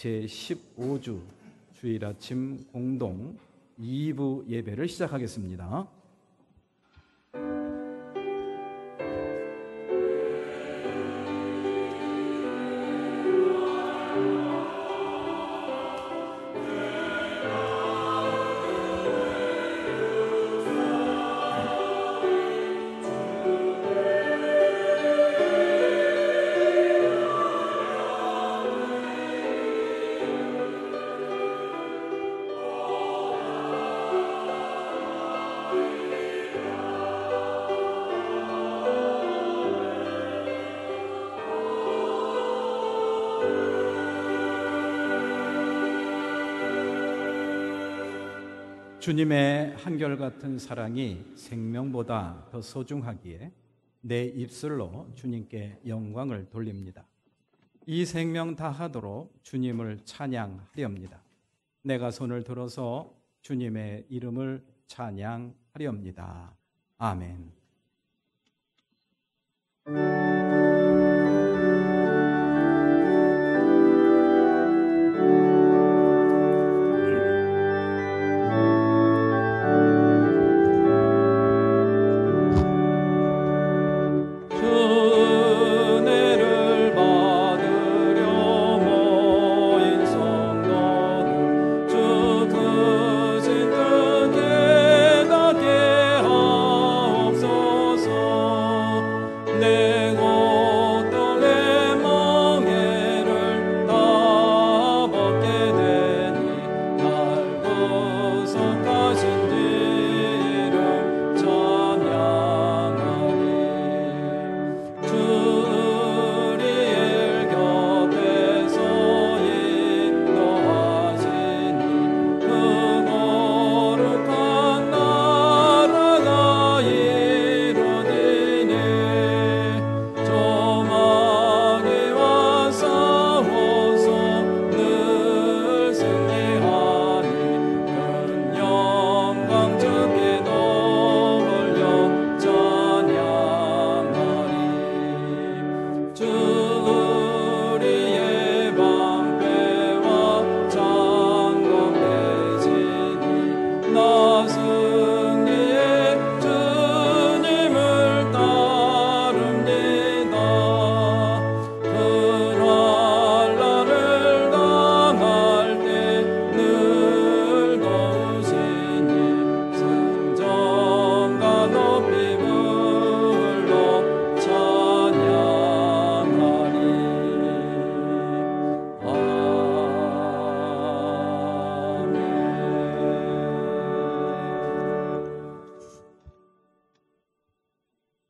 제15주 주일 아침 공동 2부 예배를 시작하겠습니다. 주님의 한결같은 사랑이 생명보다 더 소중하기에 내 입술로 주님께 영광을 돌립니다. 이 생명 다하도록 주님을 찬양하렵니다. 내가 손을 들어서 주님의 이름을 찬양하렵니다. 아멘.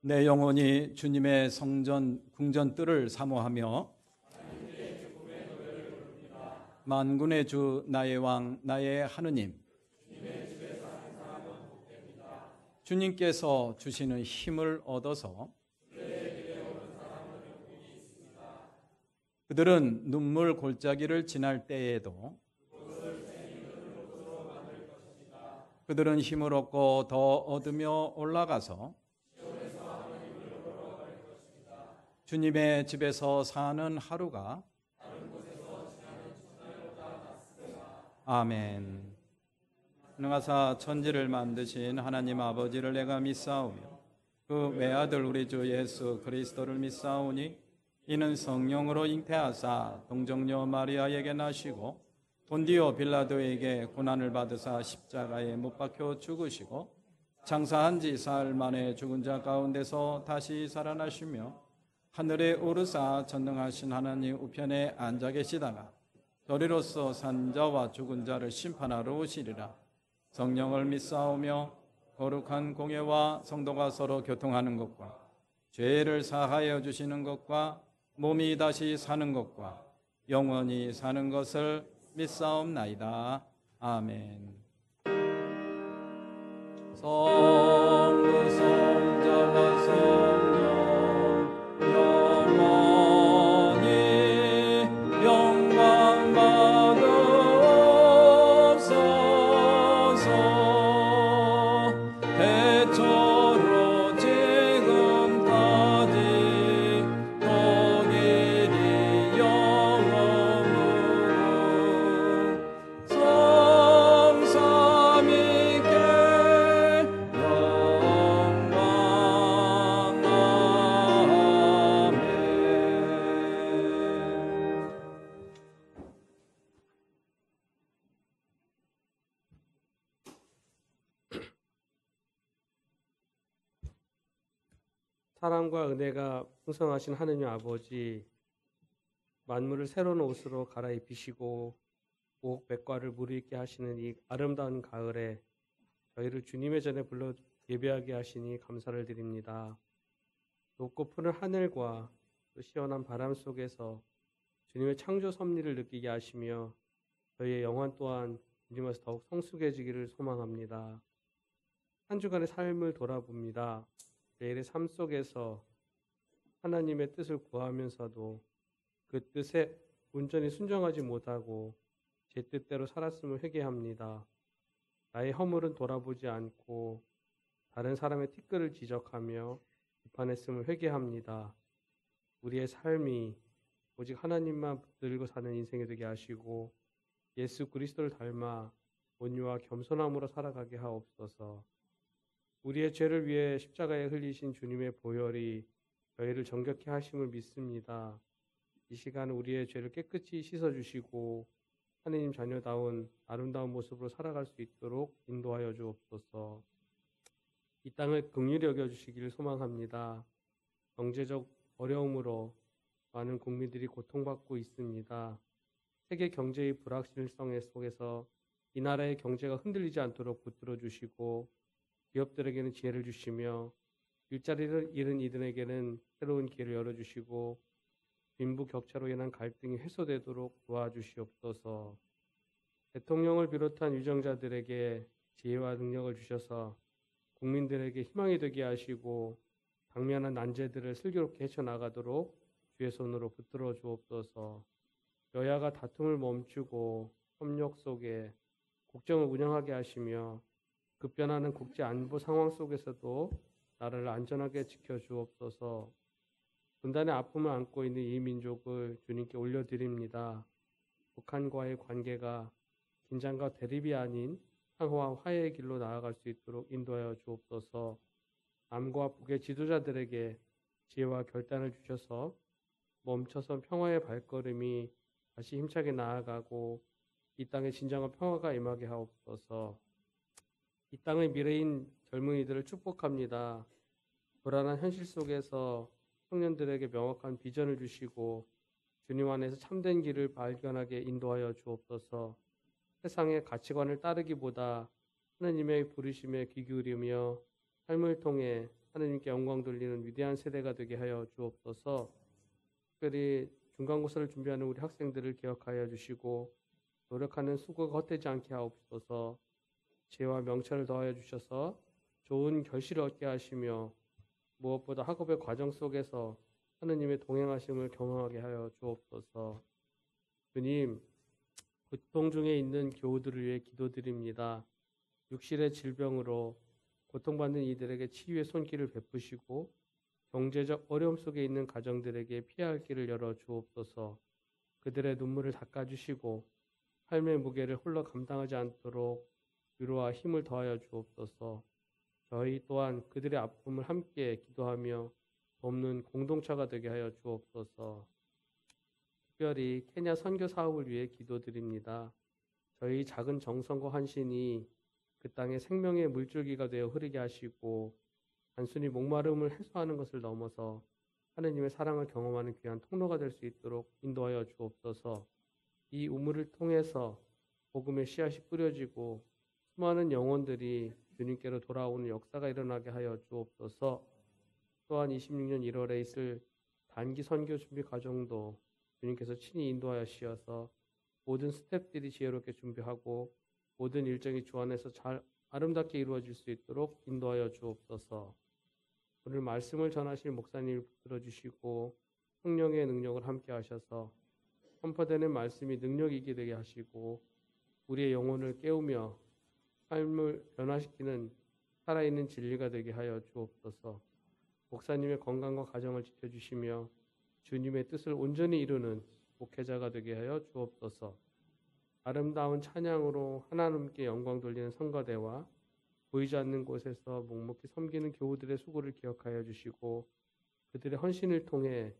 내 영혼이 주님의 성전 궁전 뜰을 사모하며 만군의 주 나의 왕 나의 하느님, 주님께서 주시는 힘을 얻어서 그들은 눈물 골짜기를 지날 때에도 그들은 힘을 얻고 더 얻으며 올라가서 주님의 집에서 사는 하루가 아멘. 능하사 천지를 만드신 하나님 아버지를 내가 믿사오며 그 외아들 우리 주 예수 그리스도를 믿사오니 이는 성령으로 잉태하사 동정녀 마리아에게 나시고 본디오 빌라도에게 고난을 받으사 십자가에 못 박혀 죽으시고 장사한 지 사흘 만에 죽은 자 가운데서 다시 살아나시며 하늘에 오르사 전능하신 하나님 우편에 앉아 계시다가 너리로서 산 자와 죽은 자를 심판하러 오시리라. 성령을 믿사오며 거룩한 공예와 성도가 서로 교통하는 것과 죄를 사하여 주시는 것과 몸이 다시 사는 것과 영원히 사는 것을 믿사옵나이다. 아멘. 성부 성자와 성령 영원히 영광 받으옵소서. 대초로 지금까지 독일이 영원으로 사랑과 은혜가 풍성하신 하느님 아버지, 만물을 새로운 옷으로 갈아입히시고 오곡백과를 무르익게 하시는 이 아름다운 가을에 저희를 주님의 전에 불러 예배하게 하시니 감사를 드립니다. 높고 푸른 하늘과 또 시원한 바람 속에서 주님의 창조 섭리를 느끼게 하시며 저희의 영혼 또한 주님에서 더욱 성숙해지기를 소망합니다. 한 주간의 삶을 돌아봅니다. 내일의 삶 속에서 하나님의 뜻을 구하면서도 그 뜻에 온전히 순종하지 못하고 제 뜻대로 살았음을 회개합니다. 나의 허물은 돌아보지 않고 다른 사람의 티끌을 지적하며 비판했음을 회개합니다. 우리의 삶이 오직 하나님만 붙들고 사는 인생이 되게 하시고 예수 그리스도를 닮아 온유와 겸손함으로 살아가게 하옵소서. 우리의 죄를 위해 십자가에 흘리신 주님의 보혈이 저희를 정결케 하심을 믿습니다. 이 시간 우리의 죄를 깨끗이 씻어주시고 하느님 자녀다운 아름다운 모습으로 살아갈 수 있도록 인도하여 주옵소서. 이 땅을 긍휼히 여겨주시기를 소망합니다. 경제적 어려움으로 많은 국민들이 고통받고 있습니다. 세계 경제의 불확실성 속에서 이 나라의 경제가 흔들리지 않도록 붙들어 주시고 기업들에게는 지혜를 주시며 일자리를 잃은 이들에게는 새로운 기회를 열어주시고 빈부격차로 인한 갈등이 해소되도록 도와주시옵소서. 대통령을 비롯한 유정자들에게 지혜와 능력을 주셔서 국민들에게 희망이 되게 하시고 당면한 난제들을 슬기롭게 헤쳐나가도록 주의 손으로 붙들어 주옵소서. 여야가 다툼을 멈추고 협력 속에 국정을 운영하게 하시며 급변하는 국제 안보 상황 속에서도 나라를 안전하게 지켜 주옵소서. 분단의 아픔을 안고 있는 이 민족을 주님께 올려드립니다. 북한과의 관계가 긴장과 대립이 아닌 상호와 화해의 길로 나아갈 수 있도록 인도하여 주옵소서. 남과 북의 지도자들에게 지혜와 결단을 주셔서 멈춰선 평화의 발걸음이 다시 힘차게 나아가고 이 땅에 진정한 평화가 임하게 하옵소서. 이 땅의 미래인 젊은이들을 축복합니다. 불안한 현실 속에서 청년들에게 명확한 비전을 주시고 주님 안에서 참된 길을 발견하게 인도하여 주옵소서. 세상의 가치관을 따르기보다 하느님의 부르심에 귀 기울이며 삶을 통해 하느님께 영광 돌리는 위대한 세대가 되게 하여 주옵소서. 특별히 중간고사를 준비하는 우리 학생들을 기억하여 주시고 노력하는 수고가 헛되지 않게 하옵소서. 지혜와 명철을 더하여 주셔서 좋은 결실을 얻게 하시며 무엇보다 학업의 과정 속에서 하느님의 동행하심을 경험하게 하여 주옵소서. 주님, 고통 중에 있는 교우들을 위해 기도드립니다. 육실의 질병으로 고통받는 이들에게 치유의 손길을 베푸시고 경제적 어려움 속에 있는 가정들에게 피할 길을 열어 주옵소서. 그들의 눈물을 닦아주시고 삶의 무게를 홀로 감당하지 않도록 위로와 힘을 더하여 주옵소서. 저희 또한 그들의 아픔을 함께 기도하며 돕는 공동체가 되게 하여 주옵소서. 특별히 케냐 선교 사업을 위해 기도드립니다. 저희 작은 정성과 헌신이 그 땅의 생명의 물줄기가 되어 흐르게 하시고 단순히 목마름을 해소하는 것을 넘어서 하느님의 사랑을 경험하는 귀한 통로가 될 수 있도록 인도하여 주옵소서. 이 우물을 통해서 복음의 씨앗이 뿌려지고 수많은 영혼들이 주님께로 돌아오는 역사가 일어나게 하여 주옵소서. 또한 26년 1월에 있을 단기 선교 준비 과정도 주님께서 친히 인도하시어서 모든 스텝들이 지혜롭게 준비하고 모든 일정이 주 안에서 잘 아름답게 이루어질 수 있도록 인도하여 주옵소서. 오늘 말씀을 전하실 목사님을 붙들어 주시고 성령의 능력을 함께 하셔서 선포되는 말씀이 능력이 있게 되게 하시고 우리의 영혼을 깨우며 삶을 변화시키는 살아있는 진리가 되게 하여 주옵소서. 목사님의 건강과 가정을 지켜주시며 주님의 뜻을 온전히 이루는 목회자가 되게 하여 주옵소서. 아름다운 찬양으로 하나님께 영광 돌리는 성가대와 보이지 않는 곳에서 묵묵히 섬기는 교우들의 수고를 기억하여 주시고 그들의 헌신을 통해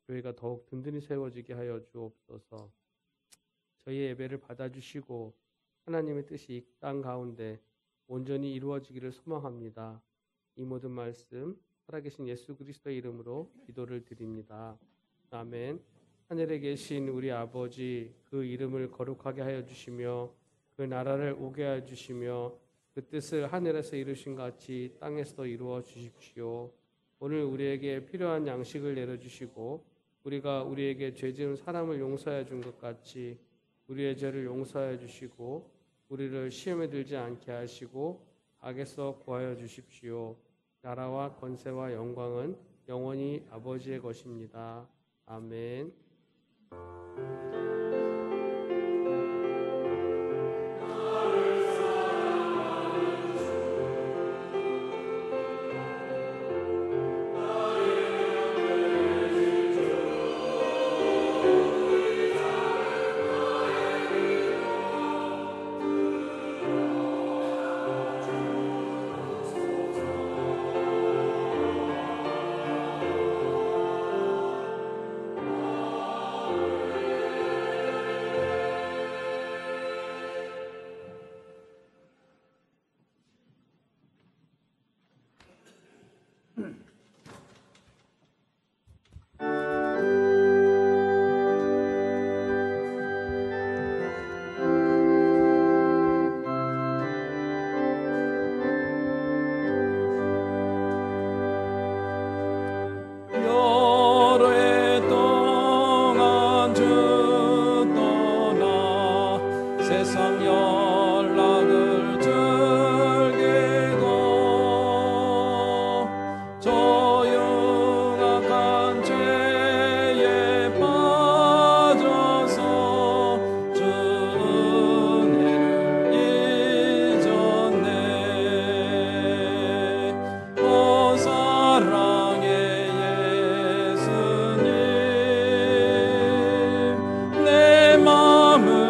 교회가 더욱 든든히 세워지게 하여 주옵소서. 저희의 예배를 받아주시고 하나님의 뜻이 이 땅 가운데 온전히 이루어지기를 소망합니다. 이 모든 말씀 살아계신 예수 그리스도의 이름으로 기도를 드립니다. 아멘. 하늘에 계신 우리 아버지, 그 이름을 거룩하게 하여 주시며 그 나라를 오게 하여 주시며 그 뜻을 하늘에서 이루신 같이 땅에서도 이루어 주십시오. 오늘 우리에게 필요한 양식을 내려주시고 우리가 우리에게 죄 지은 사람을 용서해 준 것 같이 우리의 죄를 용서해 주시고 우리를 시험에 들지 않게 하시고 악에서 구하여 주십시오. 나라와 권세와 영광은 영원히 아버지의 것입니다. 아멘. 마음을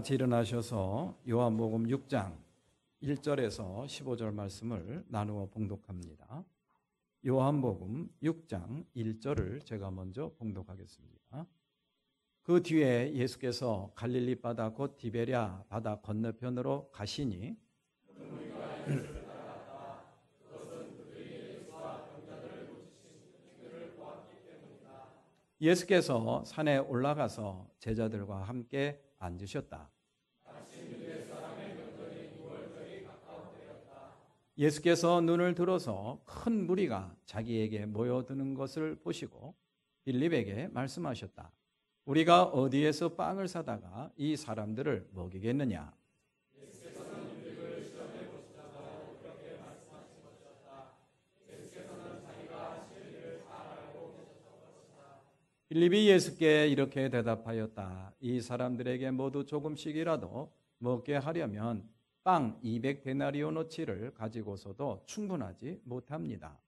같이 일어나셔서 요한복음 6장 1절에서 15절 말씀을 나누어 봉독합니다. 요한복음 6장 1절을 제가 먼저 봉독하겠습니다. 그 뒤에 예수께서 갈릴리 바다 곧 디베랴 바다 건너편으로 가시니 예수께서 산에 올라가서 제자들과 함께 앉으셨다. 예수께서 눈을 들어서 큰 무리가 자기에게 모여드는 것을 보시고 빌립에게 말씀하셨다. 우리가 어디에서 빵을 사다가 이 사람들을 먹이겠느냐? 빌립이 예수께 이렇게 대답하였다. 이 사람들에게 모두 조금씩이라도 먹게 하려면 빵 200데나리오너치를 가지고서도 충분하지 못합니다.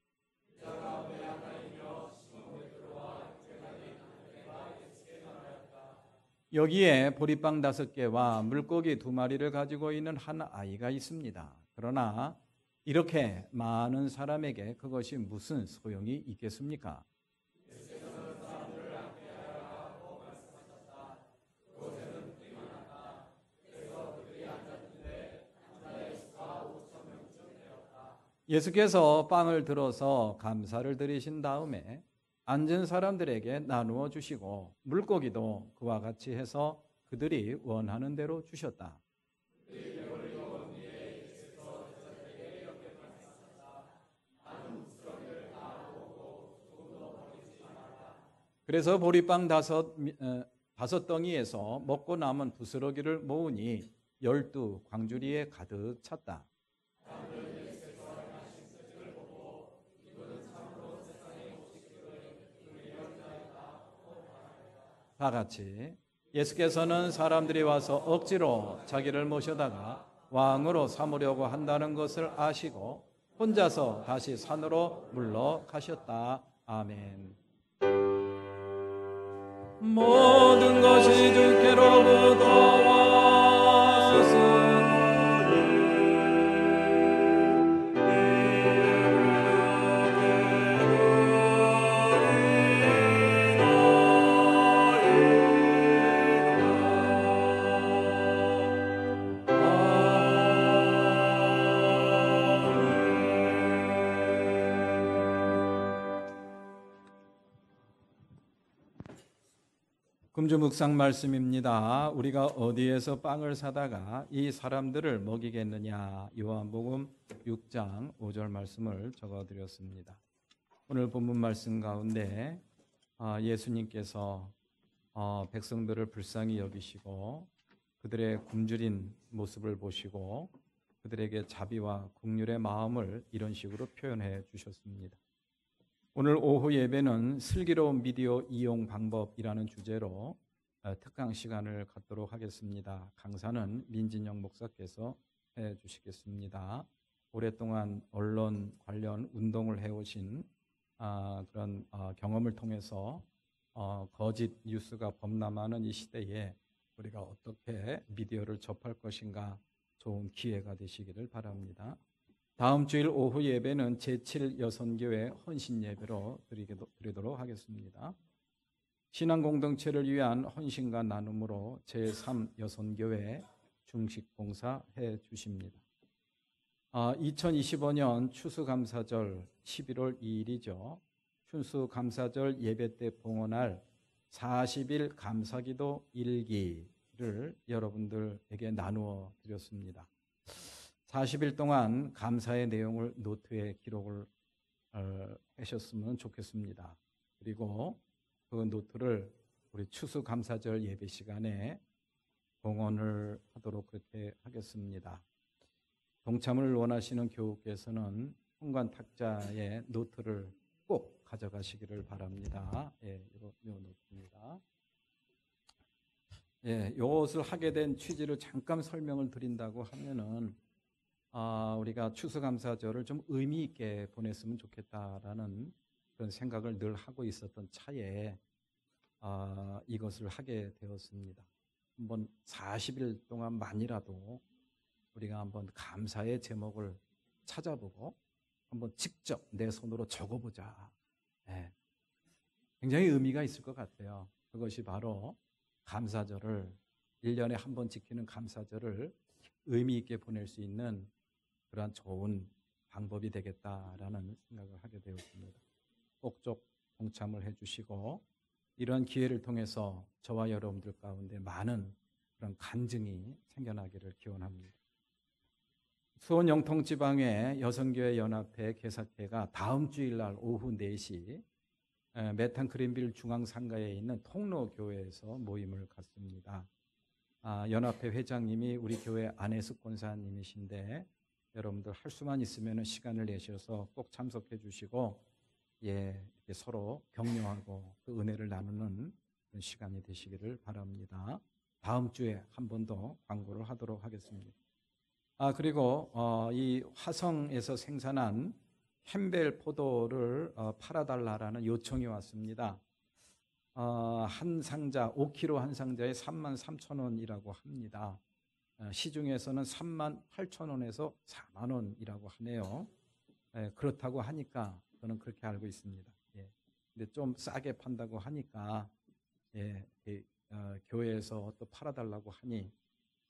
여기에 보리빵 5개와 물고기 2마리를 가지고 있는 한 아이가 있습니다. 그러나 이렇게 많은 사람에게 그것이 무슨 소용이 있겠습니까? 예수께서 빵을 들어서 감사를 드리신 다음에 앉은 사람들에게 나누어 주시고 물고기도 그와 같이 해서 그들이 원하는 대로 주셨다. 그래서 보리빵 5덩이에서 먹고 남은 부스러기를 모으니 12광주리에 가득 찼다. 다 같이 예수께서는 사람들이 와서 억지로 자기를 모셔다가 왕으로 삼으려고 한다는 것을 아시고 혼자서 다시 산으로 물러가셨다. 아멘. 모든 것이 주께로부터 왔으니 금주 묵상 말씀입니다. 우리가 어디에서 빵을 사다가 이 사람들을 먹이겠느냐? 요한복음 6장 5절 말씀을 적어드렸습니다. 오늘 본문 말씀 가운데 예수님께서 백성들을 불쌍히 여기시고 그들의 굶주린 모습을 보시고 그들에게 자비와 긍휼의 마음을 이런 식으로 표현해 주셨습니다. 오늘 오후 예배는 슬기로운 미디어 이용 방법이라는 주제로 특강 시간을 갖도록 하겠습니다. 강사는 민진영 목사께서 해 주시겠습니다. 오랫동안 언론 관련 운동을 해오신 그런 경험을 통해서 거짓 뉴스가 범람하는 이 시대에 우리가 어떻게 미디어를 접할 것인가 좋은 기회가 되시기를 바랍니다. 다음 주일 오후 예배는 제7여선교회 헌신 예배로 드리도록 하겠습니다. 신앙 공동체를 위한 헌신과 나눔으로 제3여선교회 중식 봉사해 주십니다. 2025년 추수감사절 11월 2일이죠. 추수감사절 예배 때 봉헌할 40일 감사기도 일기를 여러분들에게 나누어 드렸습니다. 40일 동안 감사의 내용을 노트에 기록을 하셨으면 좋겠습니다. 그리고 그 노트를 우리 추수감사절 예배 시간에 봉헌을 하도록 그렇게 하겠습니다. 동참을 원하시는 교우께서는 현관 탁자에 노트를 꼭 가져가시기를 바랍니다. 이거 노트입니다. 이것을 하게 된 취지를 잠깐 설명을 드린다고 하면은 우리가 추수감사절을 좀 의미 있게 보냈으면 좋겠다라는 그런 생각을 늘 하고 있었던 차에 이것을 하게 되었습니다. 한번 40일 동안만이라도 우리가 한번 감사의 제목을 찾아보고 한번 직접 내 손으로 적어보자. 네. 굉장히 의미가 있을 것 같아요. 그것이 바로 감사절을 1년에 한 번 지키는 감사절을 의미 있게 보낼 수 있는 그러한 좋은 방법이 되겠다라는 생각을 하게 되었습니다. 꼭쪽 동참을 해주시고 이런 기회를 통해서 저와 여러분들 가운데 많은 그런 간증이 생겨나기를 기원합니다. 수원 영통지방의 여성교회 연합회 개사회가 다음 주일날 오후 4시 메탄 그린빌 중앙상가에 있는 통로교회에서 모임을 갖습니다. 연합회 회장님이 우리 교회 안혜숙 권사님이신데 여러분들 할 수만 있으면 시간을 내셔서 꼭 참석해 주시고 이렇게 서로 격려하고 그 은혜를 나누는 그런 시간이 되시기를 바랍니다. 다음 주에 한 번 더 광고를 하도록 하겠습니다. 그리고 이 화성에서 생산한 캠벨 포도를 팔아달라라는 요청이 왔습니다. 한 상자 5kg 한 상자에 33,000원이라고 합니다. 시중에서는 38,000원에서 40,000원이라고 하네요. 그렇다고 하니까 저는 그렇게 알고 있습니다. 근데 좀 싸게 판다고 하니까 교회에서 또 팔아달라고 하니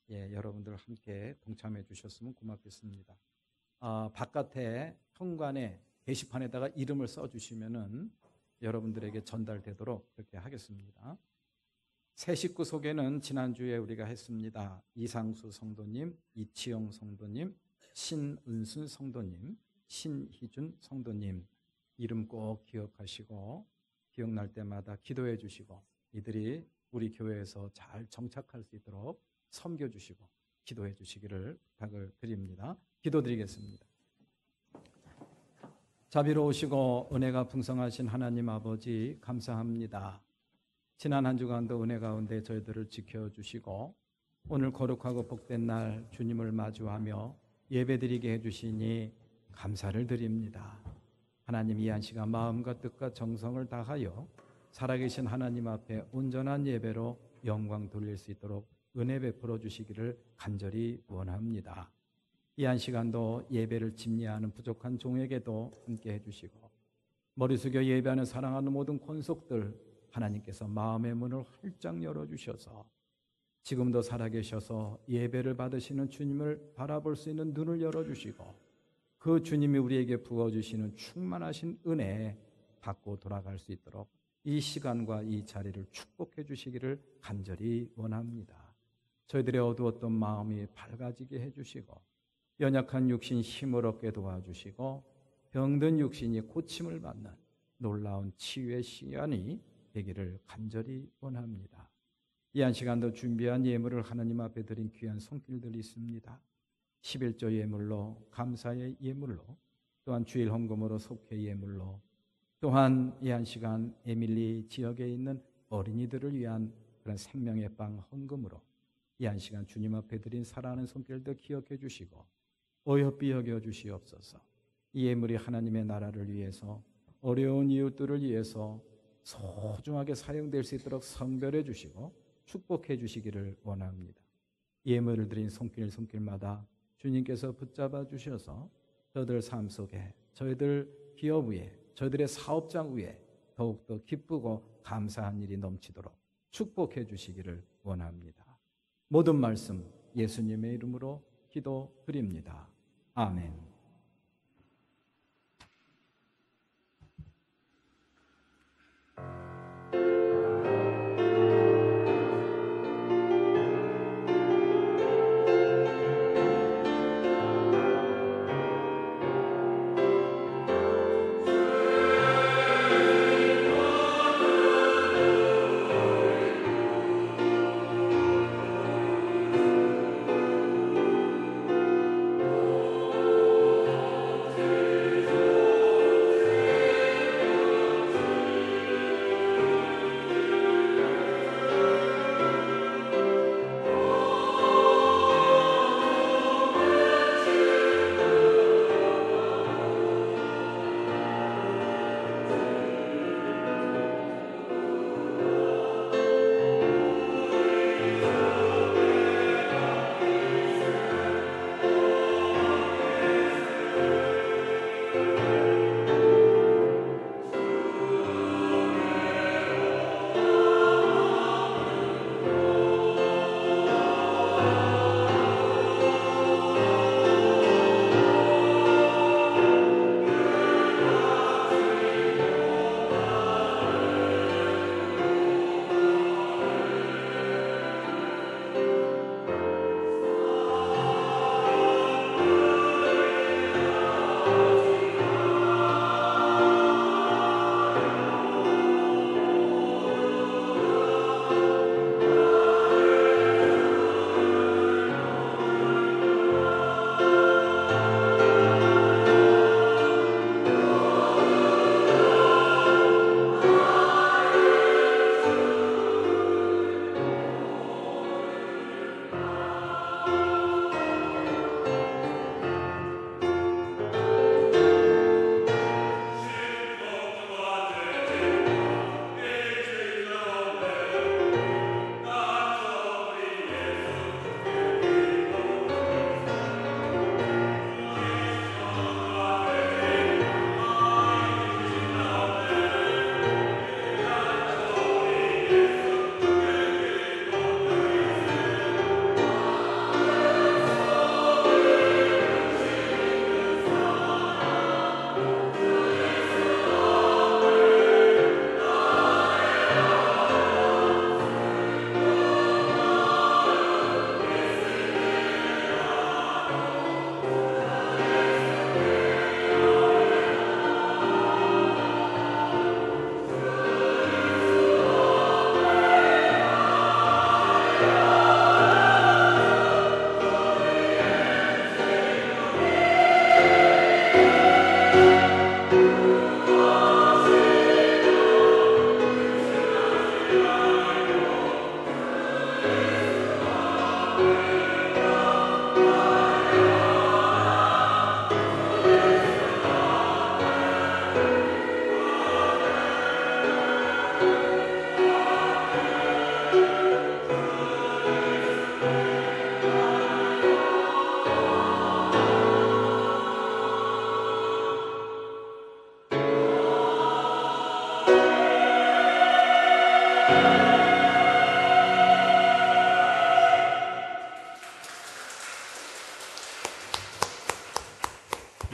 여러분들 함께 동참해 주셨으면 고맙겠습니다. 바깥에 현관에 게시판에다가 이름을 써주시면은 여러분들에게 전달되도록 그렇게 하겠습니다. 새 식구 소개는 지난주에 우리가 했습니다. 이상수 성도님, 이치영 성도님, 신은순 성도님, 신희준 성도님 이름 꼭 기억하시고 기억날 때마다 기도해 주시고 이들이 우리 교회에서 잘 정착할 수 있도록 섬겨주시고 기도해 주시기를 부탁을 드립니다. 기도드리겠습니다. 자비로우시고 은혜가 풍성하신 하나님 아버지 감사합니다. 지난 한 주간도 은혜 가운데 저희들을 지켜주시고 오늘 거룩하고 복된 날 주님을 마주하며 예배드리게 해주시니 감사를 드립니다. 하나님 이 한 시간 마음과 뜻과 정성을 다하여 살아계신 하나님 앞에 온전한 예배로 영광 돌릴 수 있도록 은혜 베풀어 주시기를 간절히 원합니다. 이 한 시간도 예배를 집례하는 부족한 종에게도 함께 해주시고 머리 숙여 예배하는 사랑하는 모든 권속들 하나님께서 마음의 문을 활짝 열어주셔서 지금도 살아계셔서 예배를 받으시는 주님을 바라볼 수 있는 눈을 열어주시고 그 주님이 우리에게 부어주시는 충만하신 은혜 받고 돌아갈 수 있도록 이 시간과 이 자리를 축복해 주시기를 간절히 원합니다. 저희들의 어두웠던 마음이 밝아지게 해주시고 연약한 육신 힘을 얻게 도와주시고 병든 육신이 고침을 받는 놀라운 치유의 시간이 되기를 간절히 원합니다. 이 한 시간도 준비한 예물을 하나님 앞에 드린 귀한 손길들이 있습니다. 11조 예물로 감사의 예물로 또한 주일 헌금으로 속회 예물로 또한 이 한 시간 에밀리 지역에 있는 어린이들을 위한 그런 생명의 빵 헌금으로 이 한 시간 주님 앞에 드린 사랑하는 손길들 기억해 주시고 어여삐 여겨 주시옵소서. 이 예물이 하나님의 나라를 위해서 어려운 이웃들을 위해서 소중하게 사용될 수 있도록 성별해 주시고 축복해 주시기를 원합니다. 예물을 드린 손길마다 주님께서 붙잡아 주셔서 저희들 삶 속에 저희들 기업 위에 저희들의 사업장 위에 더욱더 기쁘고 감사한 일이 넘치도록 축복해 주시기를 원합니다. 모든 말씀 예수님의 이름으로 기도드립니다. 아멘.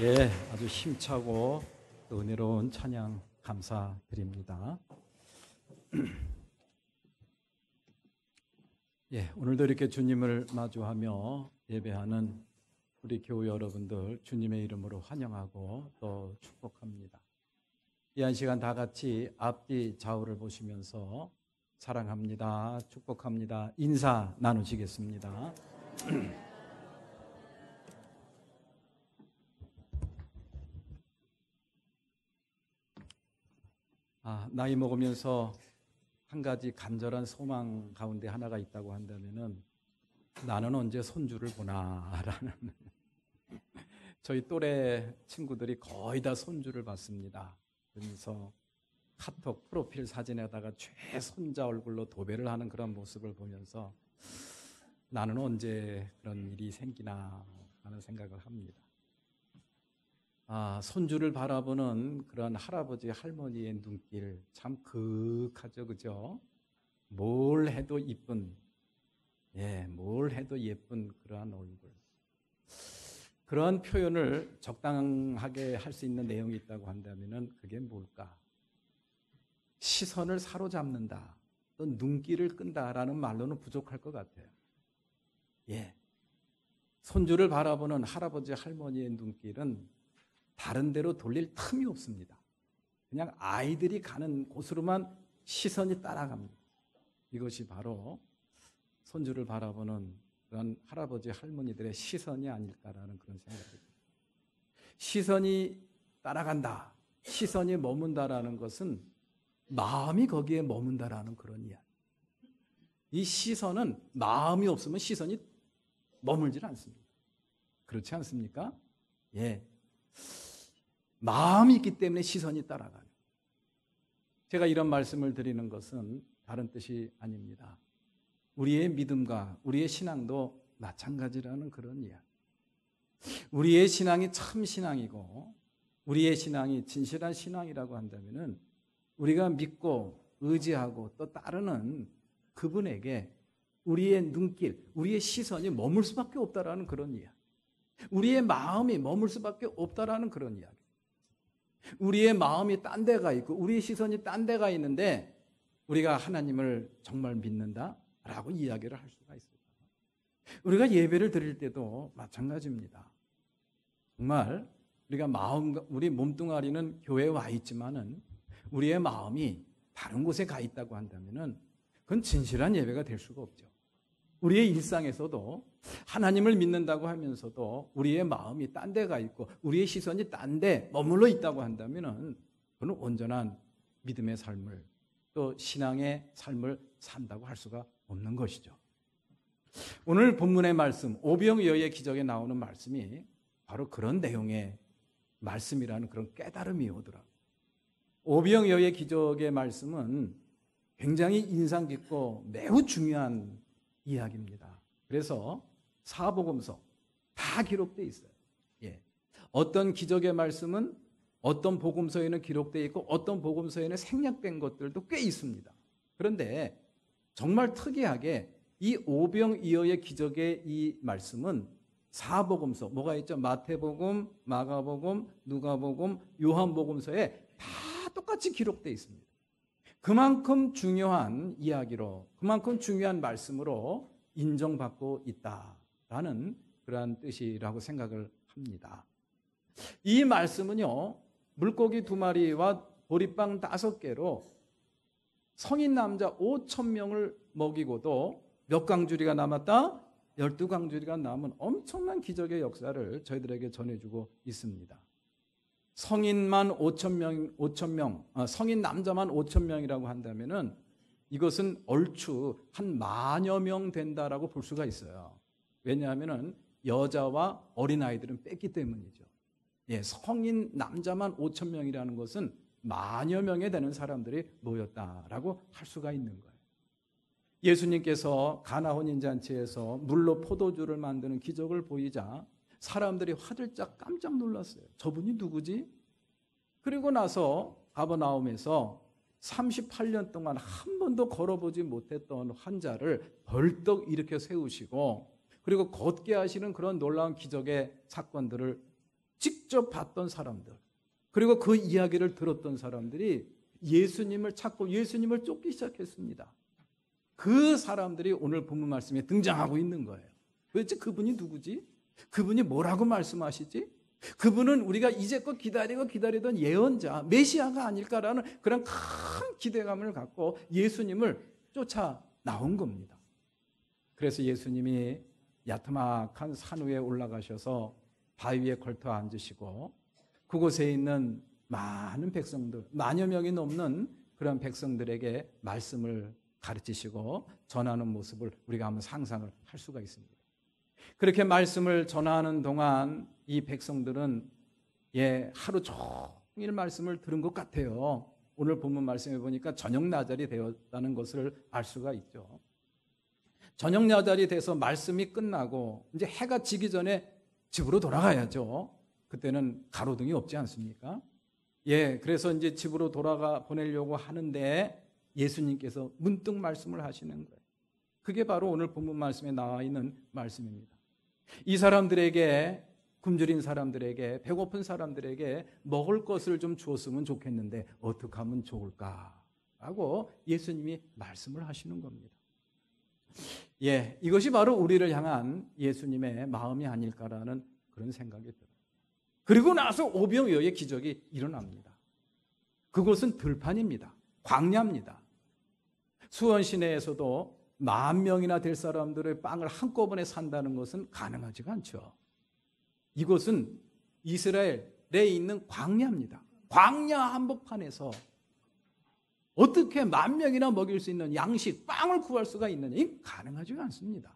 예, 아주 힘차고 은혜로운 찬양 감사드립니다. 예, 오늘도 이렇게 주님을 마주하며 예배하는 우리 교우 여러분들 주님의 이름으로 환영하고 또 축복합니다. 이 한 시간 다 같이 앞뒤 좌우를 보시면서 사랑합니다, 축복합니다, 인사 나누시겠습니다. 나이 먹으면서 한 가지 간절한 소망 가운데 하나가 있다고 한다면은 나는 언제 손주를 보나라는 저희 또래 친구들이 거의 다 손주를 봤습니다. 그러면서 카톡 프로필 사진에다가 최손자 얼굴로 도배를 하는 그런 모습을 보면서 나는 언제 그런 일이 생기나 하는 생각을 합니다. 손주를 바라보는 그런 할아버지 할머니의 눈길 참 그윽하죠, 그죠? 뭘 해도 이쁜, 뭘 해도 예쁜 그러한 얼굴. 그러한 표현을 적당하게 할 수 있는 내용이 있다고 한다면은 그게 뭘까? 시선을 사로잡는다, 또 눈길을 끈다라는 말로는 부족할 것 같아요. 손주를 바라보는 할아버지 할머니의 눈길은 다른 데로 돌릴 틈이 없습니다. 그냥 아이들이 가는 곳으로만 시선이 따라갑니다. 이것이 바로 손주를 바라보는 그런 할아버지 할머니들의 시선이 아닐까라는 그런 생각이 듭니다. 시선이 따라간다, 시선이 머문다라는 것은 마음이 거기에 머문다라는 그런 이야기. 이 시선은 마음이 없으면 시선이 머물질 않습니다. 그렇지 않습니까? 마음이 있기 때문에 시선이 따라가요. 제가 이런 말씀을 드리는 것은 다른 뜻이 아닙니다. 우리의 믿음과 우리의 신앙도 마찬가지라는 그런 이야기. 우리의 신앙이 참 신앙이고 우리의 신앙이 진실한 신앙이라고 한다면은 우리가 믿고 의지하고 또 따르는 그분에게 우리의 눈길, 우리의 시선이 머물 수밖에 없다라는 그런 이야기. 우리의 마음이 머물 수밖에 없다라는 그런 이야기. 우리의 마음이 딴 데가 있고 우리의 시선이 딴 데가 있는데 우리가 하나님을 정말 믿는다라고 이야기를 할 수가 있습니다. 우리가 예배를 드릴 때도 마찬가지입니다. 정말 우리가 우리 몸뚱아리는 교회에 와 있지만은 우리의 마음이 다른 곳에 가 있다고 한다면은 그건 진실한 예배가 될 수가 없죠. 우리의 일상에서도 하나님을 믿는다고 하면서도 우리의 마음이 딴 데가 있고 우리의 시선이 딴 데 머물러 있다고 한다면 그건 온전한 믿음의 삶을 또 신앙의 삶을 산다고 할 수가 없는 것이죠. 오늘 본문의 말씀 오병이어의 기적에 나오는 말씀이 바로 그런 내용의 말씀이라는 그런 깨달음이 오더라고요. 오병이어의 기적의 말씀은 굉장히 인상 깊고 매우 중요한 이야기입니다. 그래서 사복음서 다 기록되어 있어요. 어떤 기적의 말씀은 어떤 복음서에는 기록되어 있고 어떤 복음서에는 생략된 것들도 꽤 있습니다. 그런데 정말 특이하게 이 오병이어의 기적의 이 말씀은 사복음서 뭐가 있죠? 마태복음, 마가복음, 누가복음, 요한복음서에 다 똑같이 기록되어 있습니다. 그만큼 중요한 이야기로, 그만큼 중요한 말씀으로 인정받고 있다라는 그러한 뜻이라고 생각을 합니다. 이 말씀은요, 물고기 2마리와 보리빵 5개로 성인 남자 5,000명을 먹이고도 몇 강주리가 남았다? 12강주리가 남은 엄청난 기적의 역사를 저희들에게 전해주고 있습니다. 성인만 5,000명, 성인 남자만 5,000명이라고 한다면은 이것은 얼추 한 10,000여 명 된다라고 볼 수가 있어요. 왜냐하면은 여자와 어린아이들은 뺐기 때문이죠. 성인 남자만 5,000명이라는 것은 10,000여 명에 되는 사람들이 모였다라고 할 수가 있는 거예요. 예수님께서 가나 혼인잔치에서 물로 포도주를 만드는 기적을 보이자 사람들이 화들짝 깜짝 놀랐어요. 저분이 누구지? 그리고 나서 가버나움에서 38년 동안 한 번도 걸어보지 못했던 환자를 벌떡 일으켜 세우시고 그리고 걷게 하시는 그런 놀라운 기적의 사건들을 직접 봤던 사람들, 그리고 그 이야기를 들었던 사람들이 예수님을 찾고 예수님을 쫓기 시작했습니다. 그 사람들이 오늘 본문 말씀에 등장하고 있는 거예요. 도대체 그분이 누구지? 그분이 뭐라고 말씀하시지? 그분은 우리가 이제껏 기다리던 예언자, 메시아가 아닐까라는 그런 큰 기대감을 갖고 예수님을 쫓아 나온 겁니다. 그래서 예수님이 야트막한 산 위에 올라가셔서 바위 위에 걸터 앉으시고 그곳에 있는 많은 백성들, 만여 명이 넘는 그런 백성들에게 말씀을 가르치시고 전하는 모습을 우리가 한번 상상을 할 수가 있습니다. 그렇게 말씀을 전하는 동안 이 백성들은 하루 종일 말씀을 들은 것 같아요. 오늘 본문 말씀해 보니까 저녁 나절이 되었다는 것을 알 수가 있죠. 저녁 나절이 돼서 말씀이 끝나고 이제 해가 지기 전에 집으로 돌아가야죠. 그때는 가로등이 없지 않습니까? 그래서 이제 집으로 돌아가 보내려고 하는데 예수님께서 문득 말씀을 하시는 거예요. 그게 바로 오늘 본문 말씀에 나와 있는 말씀입니다. 이 사람들에게, 굶주린 사람들에게, 배고픈 사람들에게 먹을 것을 좀 주었으면 좋겠는데 어떻게 하면 좋을까라고 예수님이 말씀을 하시는 겁니다. 이것이 바로 우리를 향한 예수님의 마음이 아닐까라는 그런 생각이 들어요. 그리고 나서 오병이어의 기적이 일어납니다. 그곳은 들판입니다. 광야입니다. 수원 시내에서도 10,000명이나 될 사람들의 빵을 한꺼번에 산다는 것은 가능하지가 않죠. 이곳은 이스라엘에 있는 광야입니다. 광야 한복판에서 어떻게 10,000명이나 먹일 수 있는 양식, 빵을 구할 수가 있느냐? 이 가능하지가 않습니다.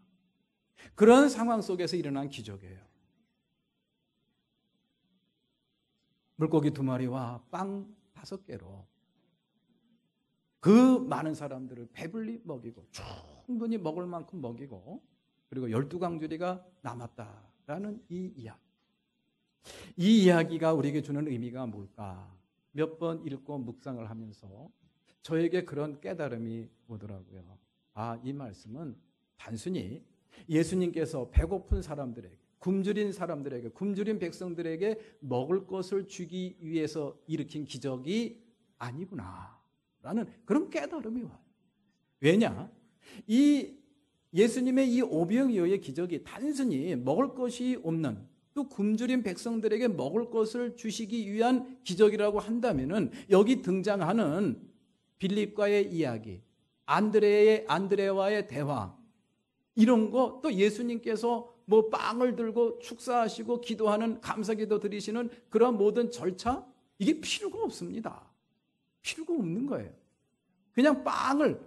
그런 상황 속에서 일어난 기적이에요. 물고기 2마리와 빵 5개로 그 많은 사람들을 배불리 먹이고 충분히 먹을 만큼 먹이고 그리고 12광주리가 남았다라는 이 이야기. 이 이야기가 우리에게 주는 의미가 뭘까? 몇 번 읽고 묵상을 하면서 저에게 그런 깨달음이 오더라고요. 이 말씀은 단순히 예수님께서 배고픈 사람들에게, 굶주린 사람들에게, 굶주린 백성들에게 먹을 것을 주기 위해서 일으킨 기적이 아니구나라는 그런 깨달음이 와요. 왜냐? 이 예수님의 이 오병이어의 기적이 단순히 먹을 것이 없는, 또 굶주린 백성들에게 먹을 것을 주시기 위한 기적이라고 한다면은 여기 등장하는 빌립과의 이야기, 안드레와의 대화, 이런 거, 또 예수님께서 뭐 빵을 들고 축사하시고 기도하는, 감사기도 드리시는 그런 모든 절차, 이게 필요가 없습니다. 필요가 없는 거예요. 그냥 빵을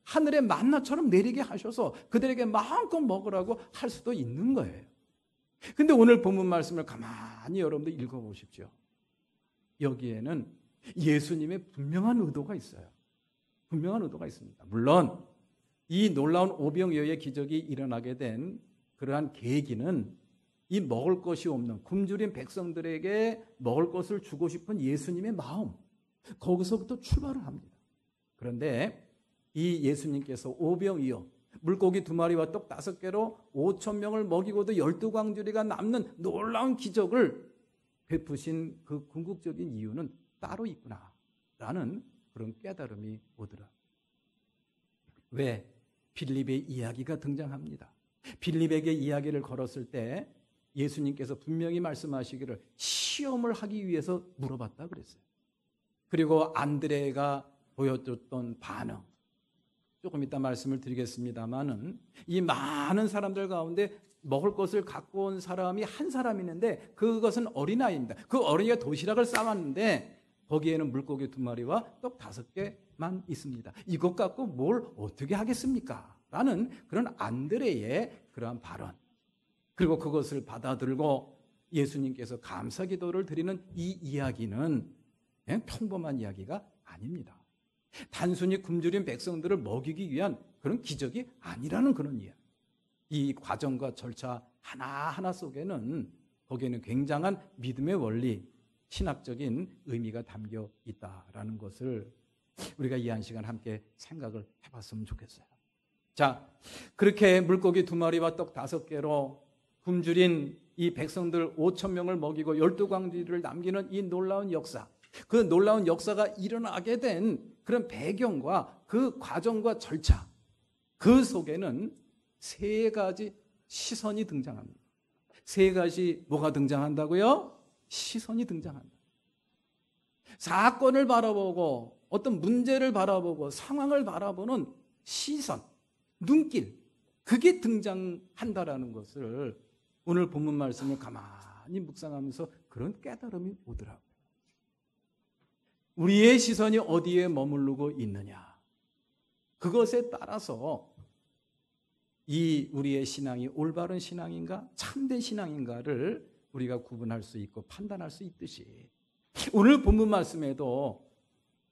하늘의 만나처럼 내리게 하셔서 그들에게 마음껏 먹으라고 할 수도 있는 거예요. 근데 오늘 본문 말씀을 가만히 여러분들 읽어보십시오. 여기에는 예수님의 분명한 의도가 있어요. 분명한 의도가 있습니다. 물론 이 놀라운 오병이어의 기적이 일어나게 된 그러한 계기는 이 먹을 것이 없는 굶주린 백성들에게 먹을 것을 주고 싶은 예수님의 마음, 거기서부터 출발을 합니다. 그런데 이 예수님께서 오병이어, 물고기 2마리와 떡 5개로 5,000명을 먹이고도 12광주리가 남는 놀라운 기적을 베푸신 그 궁극적인 이유는 따로 있구나라는 그런 깨달음이 오더라. 왜? 빌립의 이야기가 등장합니다. 빌립에게 이야기를 걸었을 때 예수님께서 분명히 말씀하시기를 시험을 하기 위해서 물어봤다 그랬어요. 그리고 안드레가 보여줬던 반응, 조금 이따 말씀을 드리겠습니다만은 이 많은 사람들 가운데 먹을 것을 갖고 온 사람이 한 사람 있는데 그것은 어린아이입니다. 그 어린이가 도시락을 싸왔는데 거기에는 물고기 2마리와 떡 5개만 있습니다. 이것 갖고 뭘 어떻게 하겠습니까? 라는 그런 안드레의 그러한 발언, 그리고 그것을 받아들고 예수님께서 감사기도를 드리는 이 이야기는 평범한 이야기가 아닙니다. 단순히 굶주린 백성들을 먹이기 위한 그런 기적이 아니라는 그런 이야기. 이 과정과 절차 하나하나 속에는 거기에는 굉장한 믿음의 원리, 신학적인 의미가 담겨 있다라는 것을 우리가 이 한 시간 함께 생각을 해봤으면 좋겠어요. 자, 그렇게 물고기 2마리와 떡 5개로 굶주린 이 백성들 5천 명을 먹이고 12광지를 남기는 이 놀라운 역사, 그 놀라운 역사가 일어나게 된 그런 배경과 그 과정과 절차, 그 속에는 세 가지 시선이 등장합니다. 세 가지 뭐가 등장한다고요? 시선이 등장한다. 사건을 바라보고 어떤 문제를 바라보고 상황을 바라보는 시선, 눈길, 그게 등장한다라는 것을 오늘 본문 말씀을 가만히 묵상하면서 그런 깨달음이 오더라고요. 우리의 시선이 어디에 머무르고 있느냐, 그것에 따라서 이 우리의 신앙이 올바른 신앙인가 참된 신앙인가를 우리가 구분할 수 있고 판단할 수 있듯이 오늘 본문 말씀에도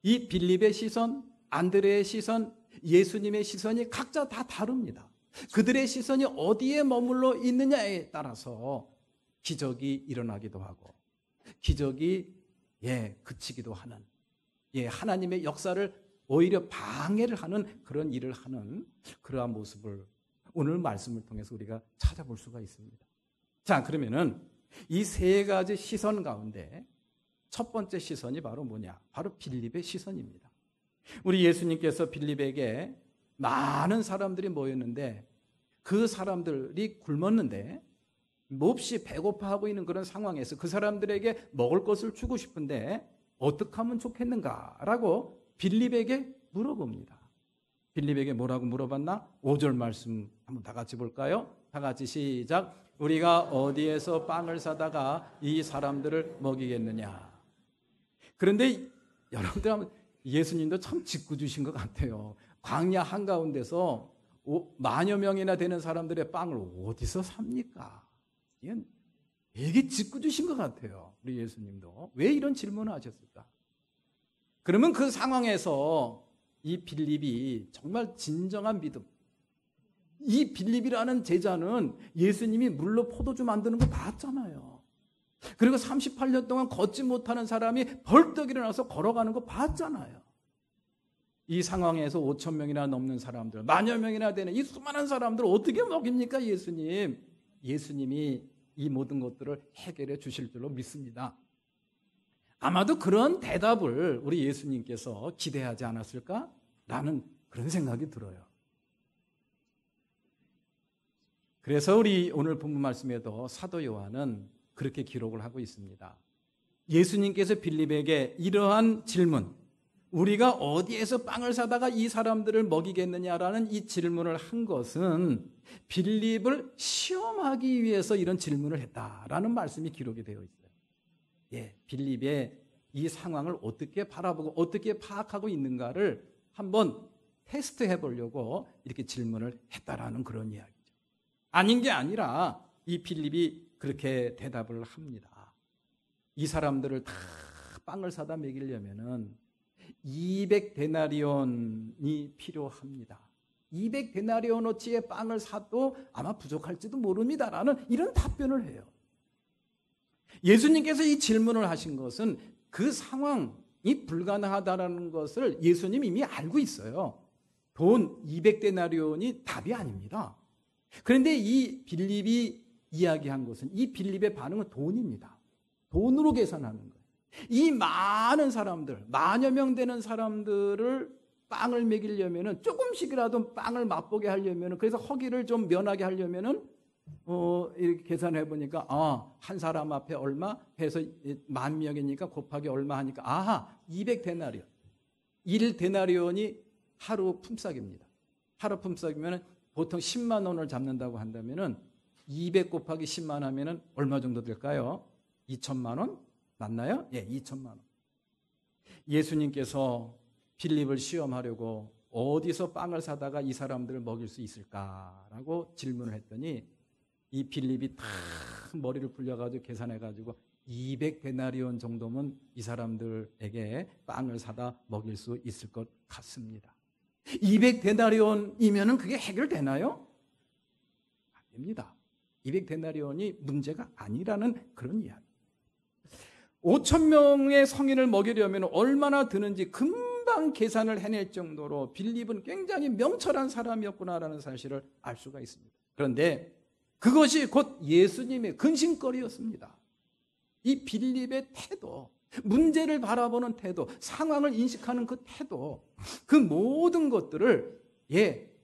이 빌립의 시선, 안드레의 시선, 예수님의 시선이 각자 다 다릅니다. 그들의 시선이 어디에 머물러 있느냐에 따라서 기적이 일어나기도 하고 기적이 그치기도 하는, 하나님의 역사를 오히려 방해를 하는 그런 일을 하는 그러한 모습을 오늘 말씀을 통해서 우리가 찾아볼 수가 있습니다. 자, 그러면은 이 세 가지 시선 가운데 첫 번째 시선이 바로 뭐냐? 바로 빌립의 시선입니다. 우리 예수님께서 빌립에게 많은 사람들이 모였는데 그 사람들이 굶었는데 몹시 배고파하고 있는 그런 상황에서 그 사람들에게 먹을 것을 주고 싶은데 어떻게 하면 좋겠는가라고 빌립에게 물어봅니다. 빌립에게 뭐라고 물어봤나? 5절 말씀 한번 다 같이 볼까요? 다 같이 시작. 우리가 어디에서 빵을 사다가 이 사람들을 먹이겠느냐. 그런데 여러분들 하면 예수님도 참 짓궂으신 것 같아요. 광야 한가운데서 만여 명이나 되는 사람들의 빵을 어디서 삽니까? 이건 되게 짓궂으신 것 같아요. 우리 예수님도. 왜 이런 질문을 하셨을까? 그러면 그 상황에서 이 빌립이 정말 진정한 믿음, 이 빌립이라는 제자는 예수님이 물로 포도주 만드는 거 봤잖아요. 그리고 38년 동안 걷지 못하는 사람이 벌떡 일어나서 걸어가는 거 봤잖아요. 이 상황에서 5천 명이나 넘는 사람들, 만여 명이나 되는 이 수많은 사람들 어떻게 먹입니까, 예수님? 예수님이 이 모든 것들을 해결해 주실 줄로 믿습니다. 아마도 그런 대답을 우리 예수님께서 기대하지 않았을까? 라는 그런 생각이 들어요. 그래서 우리 오늘 본문 말씀에도 사도 요한은 그렇게 기록을 하고 있습니다. 예수님께서 빌립에게 이러한 질문, 우리가 어디에서 빵을 사다가 이 사람들을 먹이겠느냐라는 이 질문을 한 것은 빌립을 시험하기 위해서 이런 질문을 했다라는 말씀이 기록이 되어 있어요. 빌립의 이 상황을 어떻게 바라보고 어떻게 파악하고 있는가를 한번 테스트해 보려고 이렇게 질문을 했다라는 그런 이야기죠. 아닌 게 아니라 이 빌립이 그렇게 대답을 합니다. 이 사람들을 다 빵을 사다 먹이려면은 200데나리온이 필요합니다. 200데나리온어치의 빵을 사도 아마 부족할지도 모릅니다라는 이런 답변을 해요. 예수님께서 이 질문을 하신 것은 그 상황이 불가능하다는 것을 예수님이 이미 알고 있어요. 돈 200데나리온이 답이 아닙니다. 그런데 이 빌립이 이야기한 것은, 이 빌립의 반응은 돈입니다. 돈으로 계산하는 거예요. 이 많은 사람들, 만여 명 되는 사람들을 빵을 먹이려면은, 조금씩이라도 빵을 맛보게 하려면은, 그래서 허기를 좀 면하게 하려면은 이렇게 계산해 보니까 한 사람 앞에 얼마 해서 10,000명이니까 곱하기 얼마 하니까 200데나리온. 1데나리온이 하루 품삯입니다. 하루 품삯이면 보통 10만 원을 잡는다고 한다면은 200 곱하기 10만 하면은 얼마 정도 될까요? 2천만 원? 맞나요? 2천만 원. 예수님께서 빌립을 시험하려고 어디서 빵을 사다가 이 사람들을 먹일 수 있을까라고 질문을 했더니 이 빌립이 다 머리를 굴려가지고 계산해가지고 200데나리온 정도면 이 사람들에게 빵을 사다 먹일 수 있을 것 같습니다. 200데나리온이면은 그게 해결되나요? 안 됩니다. 200데나리온이 문제가 아니라는 그런 이야기. 5천 명의 성인을 먹이려면 얼마나 드는지 금방 계산을 해낼 정도로 빌립은 굉장히 명철한 사람이었구나라는 사실을 알 수가 있습니다. 그런데 그것이 곧 예수님의 근심거리였습니다. 이 빌립의 태도, 문제를 바라보는 태도, 상황을 인식하는 그 태도, 그 모든 것들을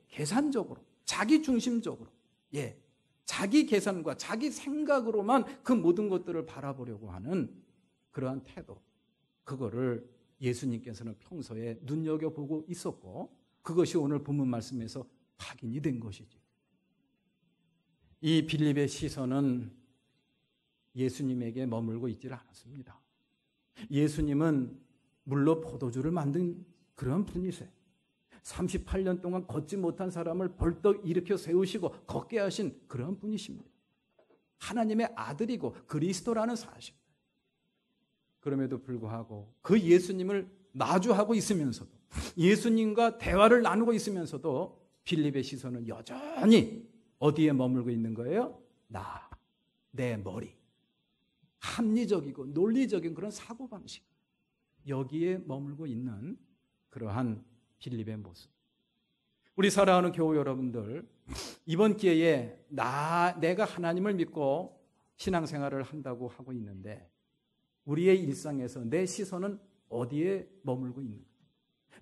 계산적으로, 자기 중심적으로, 자기 계산과 자기 생각으로만 그 모든 것들을 바라보려고 하는 그러한 태도, 그거를 예수님께서는 평소에 눈여겨보고 있었고, 그것이 오늘 본문 말씀에서 확인이 된 것이죠. 이 빌립의 시선은 예수님에게 머물고 있지를 않았습니다. 예수님은 물로 포도주를 만든 그런 분이세요. 38년 동안 걷지 못한 사람을 벌떡 일으켜 세우시고 걷게 하신 그런 분이십니다. 하나님의 아들이고 그리스도라는 사실. 그럼에도 불구하고 그 예수님을 마주하고 있으면서도, 예수님과 대화를 나누고 있으면서도 빌립의 시선은 여전히 어디에 머물고 있는 거예요? 내 머리. 합리적이고 논리적인 그런 사고방식. 여기에 머물고 있는 그러한 빌립의 모습. 우리 사랑하는 교우 여러분들, 이번 기회에 내가 하나님을 믿고 신앙생활을 한다고 하고 있는데 우리의 일상에서 내 시선은 어디에 머물고 있는가?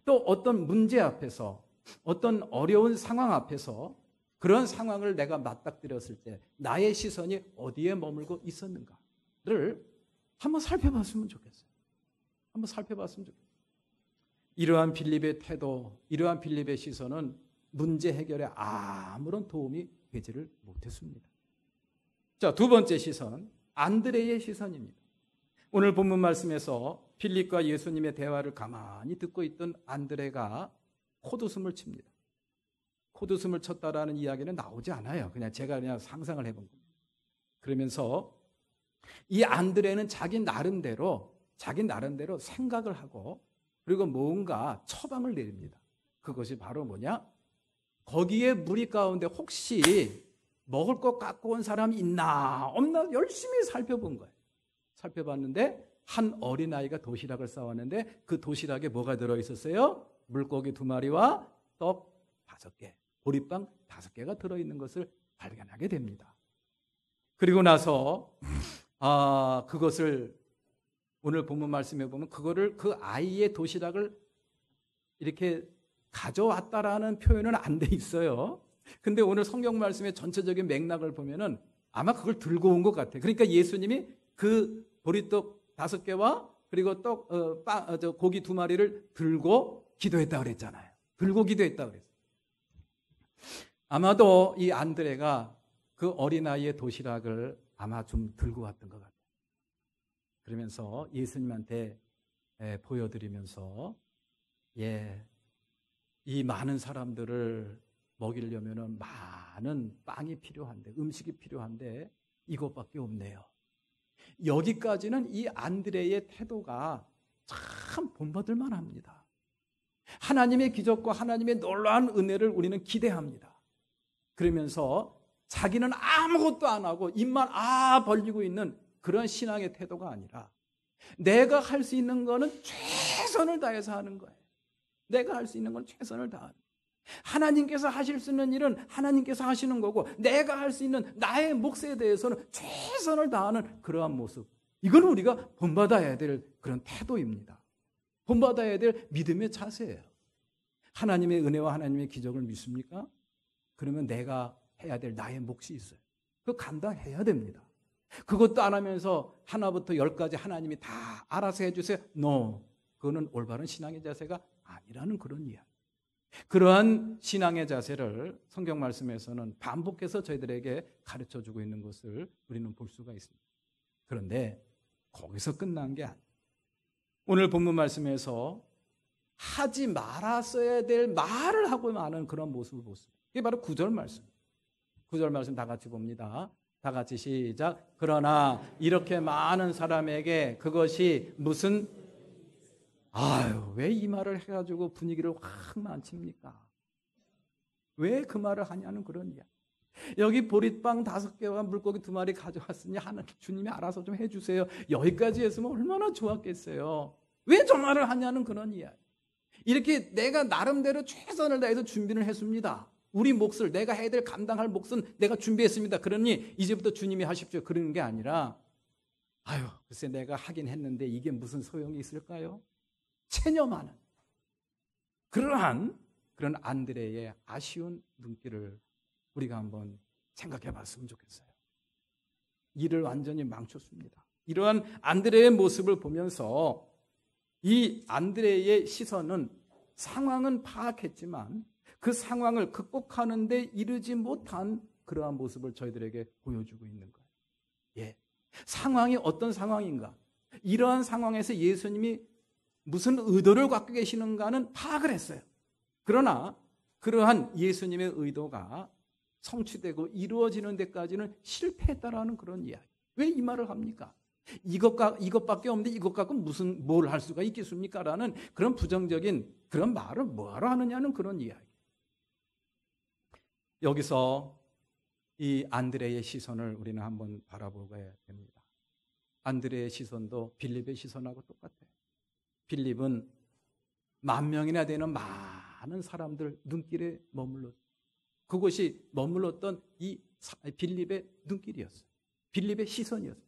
또 어떤 문제 앞에서, 어떤 어려운 상황 앞에서 그런 상황을 내가 맞닥뜨렸을 때 나의 시선이 어디에 머물고 있었는가를 한번 살펴봤으면 좋겠어요. 한번 살펴봤으면 좋겠어요. 이러한 빌립의 태도, 이러한 빌립의 시선은 문제 해결에 아무런 도움이 되지를 못했습니다. 자, 두 번째 시선, 안드레의 시선입니다. 오늘 본문 말씀에서 빌립과 예수님의 대화를 가만히 듣고 있던 안드레가 콧웃음을 칩니다. 콧웃음을 쳤다라는 이야기는 나오지 않아요. 제가 상상을 해본 겁니다. 그러면서 이 안드레는 자기 나름대로 생각을 하고 그리고 뭔가 처방을 내립니다. 그것이 바로 뭐냐? 거기에 무리 가운데 혹시 먹을 것 갖고 온 사람이 있나 없나 열심히 살펴본 거예요. 살펴봤는데 한 어린아이가 도시락을 싸왔는데 그 도시락에 뭐가 들어있었어요? 물고기 2마리와 떡 5개, 보리빵 5개가 들어있는 것을 발견하게 됩니다. 그리고 나서 그것을 오늘 본문 말씀에 보면 그거를 그 아이의 도시락을 이렇게 가져왔다라는 표현은 안 돼 있어요. 근데 오늘 성경 말씀의 전체적인 맥락을 보면은 아마 그걸 들고 온 것 같아요. 그러니까 예수님이 그 보리떡 5개와 그리고 고기 2마리를 들고 기도했다 그랬잖아요. 들고 기도했다 그랬어요. 아마도 이 안드레가 그 어린아이의 도시락을 아마 좀 들고 왔던 것 같아요. 그러면서 예수님한테 보여드리면서 이 많은 사람들을 먹이려면 많은 빵이 필요한데, 음식이 필요한데 이것밖에 없네요. 여기까지는 이 안드레의 태도가 참 본받을 만합니다. 하나님의 기적과 하나님의 놀라운 은혜를 우리는 기대합니다. 그러면서 자기는 아무것도 안 하고 입만 벌리고 있는 그런 신앙의 태도가 아니라 내가 할 수 있는 거는 최선을 다해서 하는 거예요. 내가 할 수 있는 건 최선을 다하는 거예요. 하나님께서 하실 수 있는 일은 하나님께서 하시는 거고 내가 할 수 있는 나의 몫에 대해서는 최선을 다하는 그러한 모습. 이건 우리가 본받아야 될 그런 태도입니다. 본받아야 될 믿음의 자세예요. 하나님의 은혜와 하나님의 기적을 믿습니까? 그러면 내가 해야 될 나의 몫이 있어요. 그거 감당해야 됩니다. 그것도 안 하면서 하나부터 10까지 하나님이 다 알아서 해주세요. No. 그거는 올바른 신앙의 자세가 아니라는 그런 이야기. 그러한 신앙의 자세를 성경 말씀에서는 반복해서 저희들에게 가르쳐주고 있는 것을 우리는 볼 수가 있습니다. 그런데 거기서 끝난 게 아니에요. 오늘 본문 말씀에서 하지 말았어야 될 말을 하고 많은 그런 모습을 보습니다. 이게 바로 9절 말씀. 9절 말씀 다 같이 봅니다. 다 같이 시작. 그러나 이렇게 많은 사람에게 그것이 무슨 왜 이 말을 해가지고 분위기를 확 망칩니까? 왜 그 말을 하냐는 그런 이야기. 여기 보리빵 5개와 물고기 2마리 가져왔으니 하나님 주님이 알아서 좀 해주세요. 여기까지 했으면 얼마나 좋았겠어요. 왜 저 말을 하냐는 그런 이야기. 이렇게 내가 나름대로 최선을 다해서 준비를 했습니다. 우리 몫을 내가 해야 될 감당할 몫은 내가 준비했습니다. 그러니 이제부터 주님이 하십시오. 그러는 게 아니라 아유 글쎄 내가 하긴 했는데 이게 무슨 소용이 있을까요? 체념하는 그러한 그런 안드레의 아쉬운 눈길을 우리가 한번 생각해 봤으면 좋겠어요. 일을 완전히 망쳤습니다. 이러한 안드레의 모습을 보면서 이 안드레의 시선은 상황은 파악했지만 그 상황을 극복하는 데 이르지 못한 그러한 모습을 저희들에게 보여주고 있는 거예요. 예. 상황이 어떤 상황인가? 이러한 상황에서 예수님이 무슨 의도를 갖고 계시는가는 파악을 했어요. 그러나 그러한 예수님의 의도가 성취되고 이루어지는 데까지는 실패했다라는 그런 이야기. 왜 이 말을 합니까? 이것밖에 없는데 이것 갖고 뭘 할 수가 있겠습니까? 라는 그런 부정적인 그런 말을 뭐하러 하느냐는 그런 이야기. 여기서 이 안드레의 시선을 우리는 한번 바라보게 됩니다. 안드레의 시선도 빌립의 시선하고 똑같아요. 빌립은 10,000명이나 되는 많은 사람들 눈길에 머물렀어요. 그곳이 머물렀던 이 빌립의 눈길이었어요. 빌립의 시선이었어요.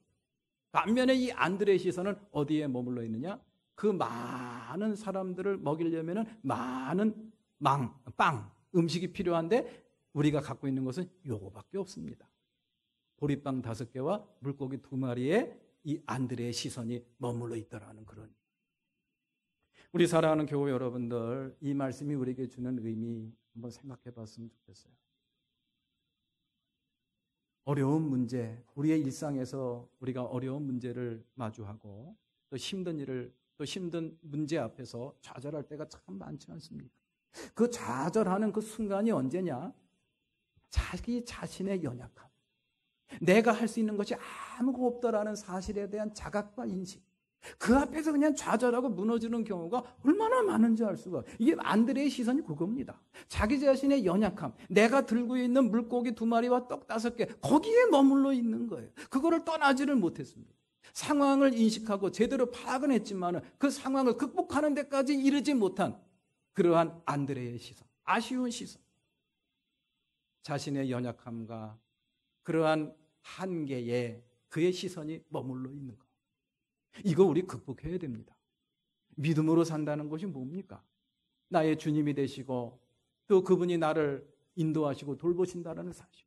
반면에 이 안드레의 시선은 어디에 머물러 있느냐? 그 많은 사람들을 먹이려면 많은 빵, 음식이 필요한데 우리가 갖고 있는 것은 요거밖에 없습니다. 보리빵 5개와 물고기 2마리에 이 안드레의 시선이 머물러 있다라는 그런. 우리 사랑하는 교회 여러분들, 이 말씀이 우리에게 주는 의미 한번 생각해 봤으면 좋겠어요. 어려운 문제, 우리의 일상에서 우리가 어려운 문제를 마주하고 또 힘든 일을, 또 힘든 문제 앞에서 좌절할 때가 참 많지 않습니까? 그 좌절하는 그 순간이 언제냐? 자기 자신의 연약함. 내가 할 수 있는 것이 아무것도 없다라는 사실에 대한 자각과 인식. 그 앞에서 그냥 좌절하고 무너지는 경우가 얼마나 많은지 알 수가. 이게 안드레의 시선이 그겁니다. 자기 자신의 연약함, 내가 들고 있는 물고기 2마리와 떡 5개, 거기에 머물러 있는 거예요. 그거를 떠나지를 못했습니다. 상황을 인식하고 제대로 파악은 했지만 그 상황을 극복하는 데까지 이르지 못한 그러한 안드레의 시선, 아쉬운 시선. 자신의 연약함과 그러한 한계에 그의 시선이 머물러 있는 것. 이거 우리 극복해야 됩니다. 믿음으로 산다는 것이 뭡니까? 나의 주님이 되시고 또 그분이 나를 인도하시고 돌보신다는 사실.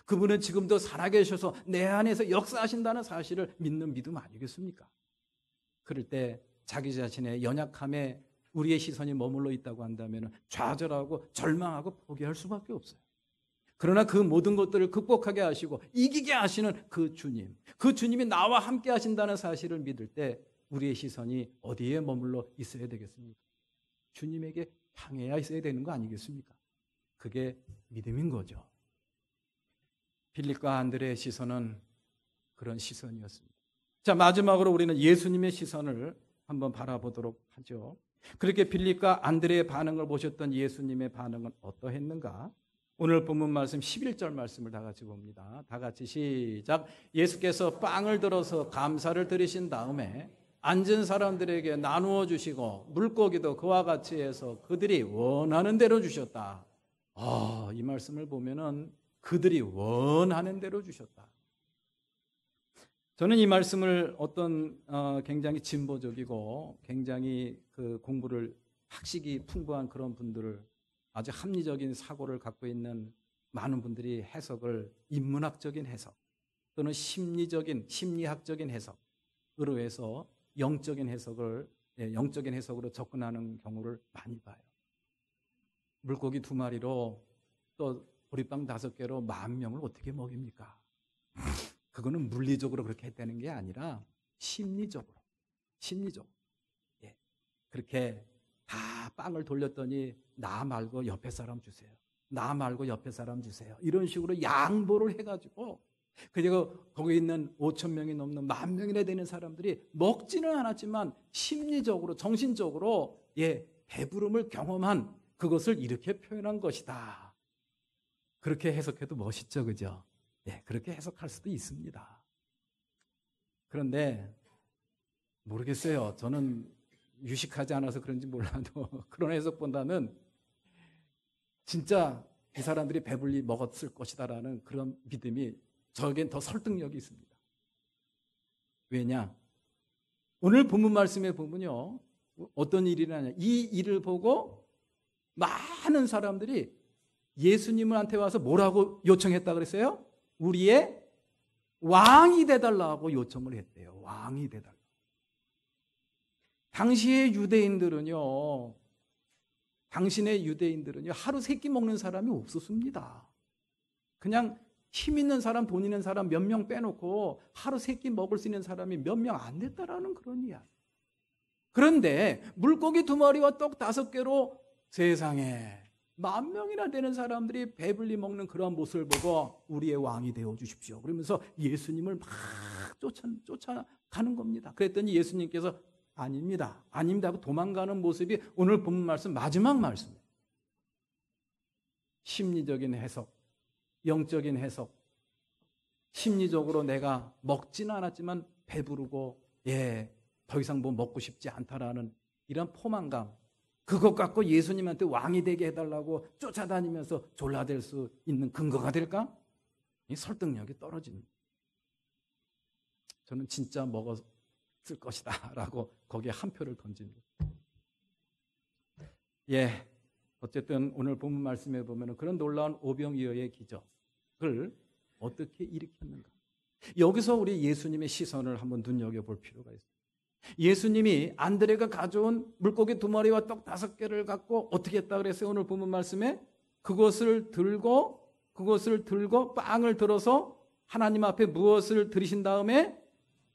그분은 지금도 살아계셔서 내 안에서 역사하신다는 사실을 믿는 믿음 아니겠습니까? 그럴 때 자기 자신의 연약함에 우리의 시선이 머물러 있다고 한다면 좌절하고 절망하고 포기할 수밖에 없어요. 그러나 그 모든 것들을 극복하게 하시고 이기게 하시는 그 주님이 나와 함께 하신다는 사실을 믿을 때 우리의 시선이 어디에 머물러 있어야 되겠습니까? 주님에게 향해야 있어야 되는 거 아니겠습니까? 그게 믿음인 거죠. 빌립과 안드레의 시선은 그런 시선이었습니다. 자, 마지막으로 우리는 예수님의 시선을 한번 바라보도록 하죠. 그렇게 빌립과 안드레의 반응을 보셨던 예수님의 반응은 어떠했는가? 오늘 본문 말씀 11절 말씀을 다 같이 봅니다. 다 같이 시작. 예수께서 빵을 들어서 감사를 드리신 다음에 앉은 사람들에게 나누어 주시고 물고기도 그와 같이 해서 그들이 원하는 대로 주셨다. 이 말씀을 보면은 그들이 원하는 대로 주셨다. 저는 이 말씀을 굉장히 진보적이고 굉장히 그 공부를 학식이 풍부한 그런 분들을 아주 합리적인 사고를 갖고 있는 많은 분들이 해석을 인문학적인 해석 또는 심리학적인 해석으로 해서 영적인 해석으로 접근하는 경우를 많이 봐요. 물고기 2마리로 또 보리빵 5개로 10,000명을 어떻게 먹입니까? 그거는 물리적으로 그렇게 했다는 게 아니라 심리적으로. 예. 그렇게 다 빵을 돌렸더니 나 말고 옆에 사람 주세요. 나 말고 옆에 사람 주세요. 이런 식으로 양보를 해가지고 그리고 거기 있는 5,000명이 넘는 10,000명이나 되는 사람들이 먹지는 않았지만 심리적으로 정신적으로 배부름을 경험한 그것을 이렇게 표현한 것이다. 그렇게 해석해도 멋있죠, 그죠? 그렇게 해석할 수도 있습니다. 그런데 모르겠어요. 저는 유식하지 않아서 그런지 몰라도 그런 해석보다는 진짜 이 사람들이 배불리 먹었을 것이다라는 그런 믿음이 저에겐 더 설득력이 있습니다. 왜냐? 오늘 본문 말씀에 보면요, 어떤 일이냐면 이 일을 보고 많은 사람들이 예수님한테 와서 뭐라고 요청했다 그랬어요? 우리의 왕이 되달라고 요청을 했대요. 왕이 되달라. 당시의 유대인들은요, 하루 세 끼 먹는 사람이 없었습니다. 그냥 힘 있는 사람, 돈 있는 사람 몇 명 빼놓고 하루 세 끼 먹을 수 있는 사람이 몇 명 안 됐다라는 그런 이야기. 그런데 물고기 2마리와 떡 5개로 세상에 10,000명이나 되는 사람들이 배불리 먹는 그런 모습을 보고 우리의 왕이 되어 주십시오. 그러면서 예수님을 막 쫓아가는 겁니다. 그랬더니 예수님께서 아닙니다 하고 도망가는 모습이 오늘 본문 말씀 마지막 말씀이에요. 심리적인 해석, 영적인 해석, 심리적으로 내가 먹지는 않았지만 배부르고 더 이상 뭐 먹고 싶지 않다라는 이런 포만감, 그것 갖고 예수님한테 왕이 되게 해달라고 쫓아다니면서 졸라댈 수 있는 근거가 될까? 이 설득력이 떨어집니다. 저는 진짜 먹었을 것이다 라고 거기에 한 표를 던집니다. 어쨌든 오늘 본문 말씀에 보면 그런 놀라운 오병이어의 기적을 어떻게 일으켰는가? 여기서 우리 예수님의 시선을 한번 눈여겨볼 필요가 있습니다. 예수님이 안드레가 가져온 물고기 2마리와 떡 5개를 갖고 어떻게 했다 그랬어요? 오늘 본문 말씀에 그것을 들고 빵을 들어서 하나님 앞에 무엇을 드리신 다음에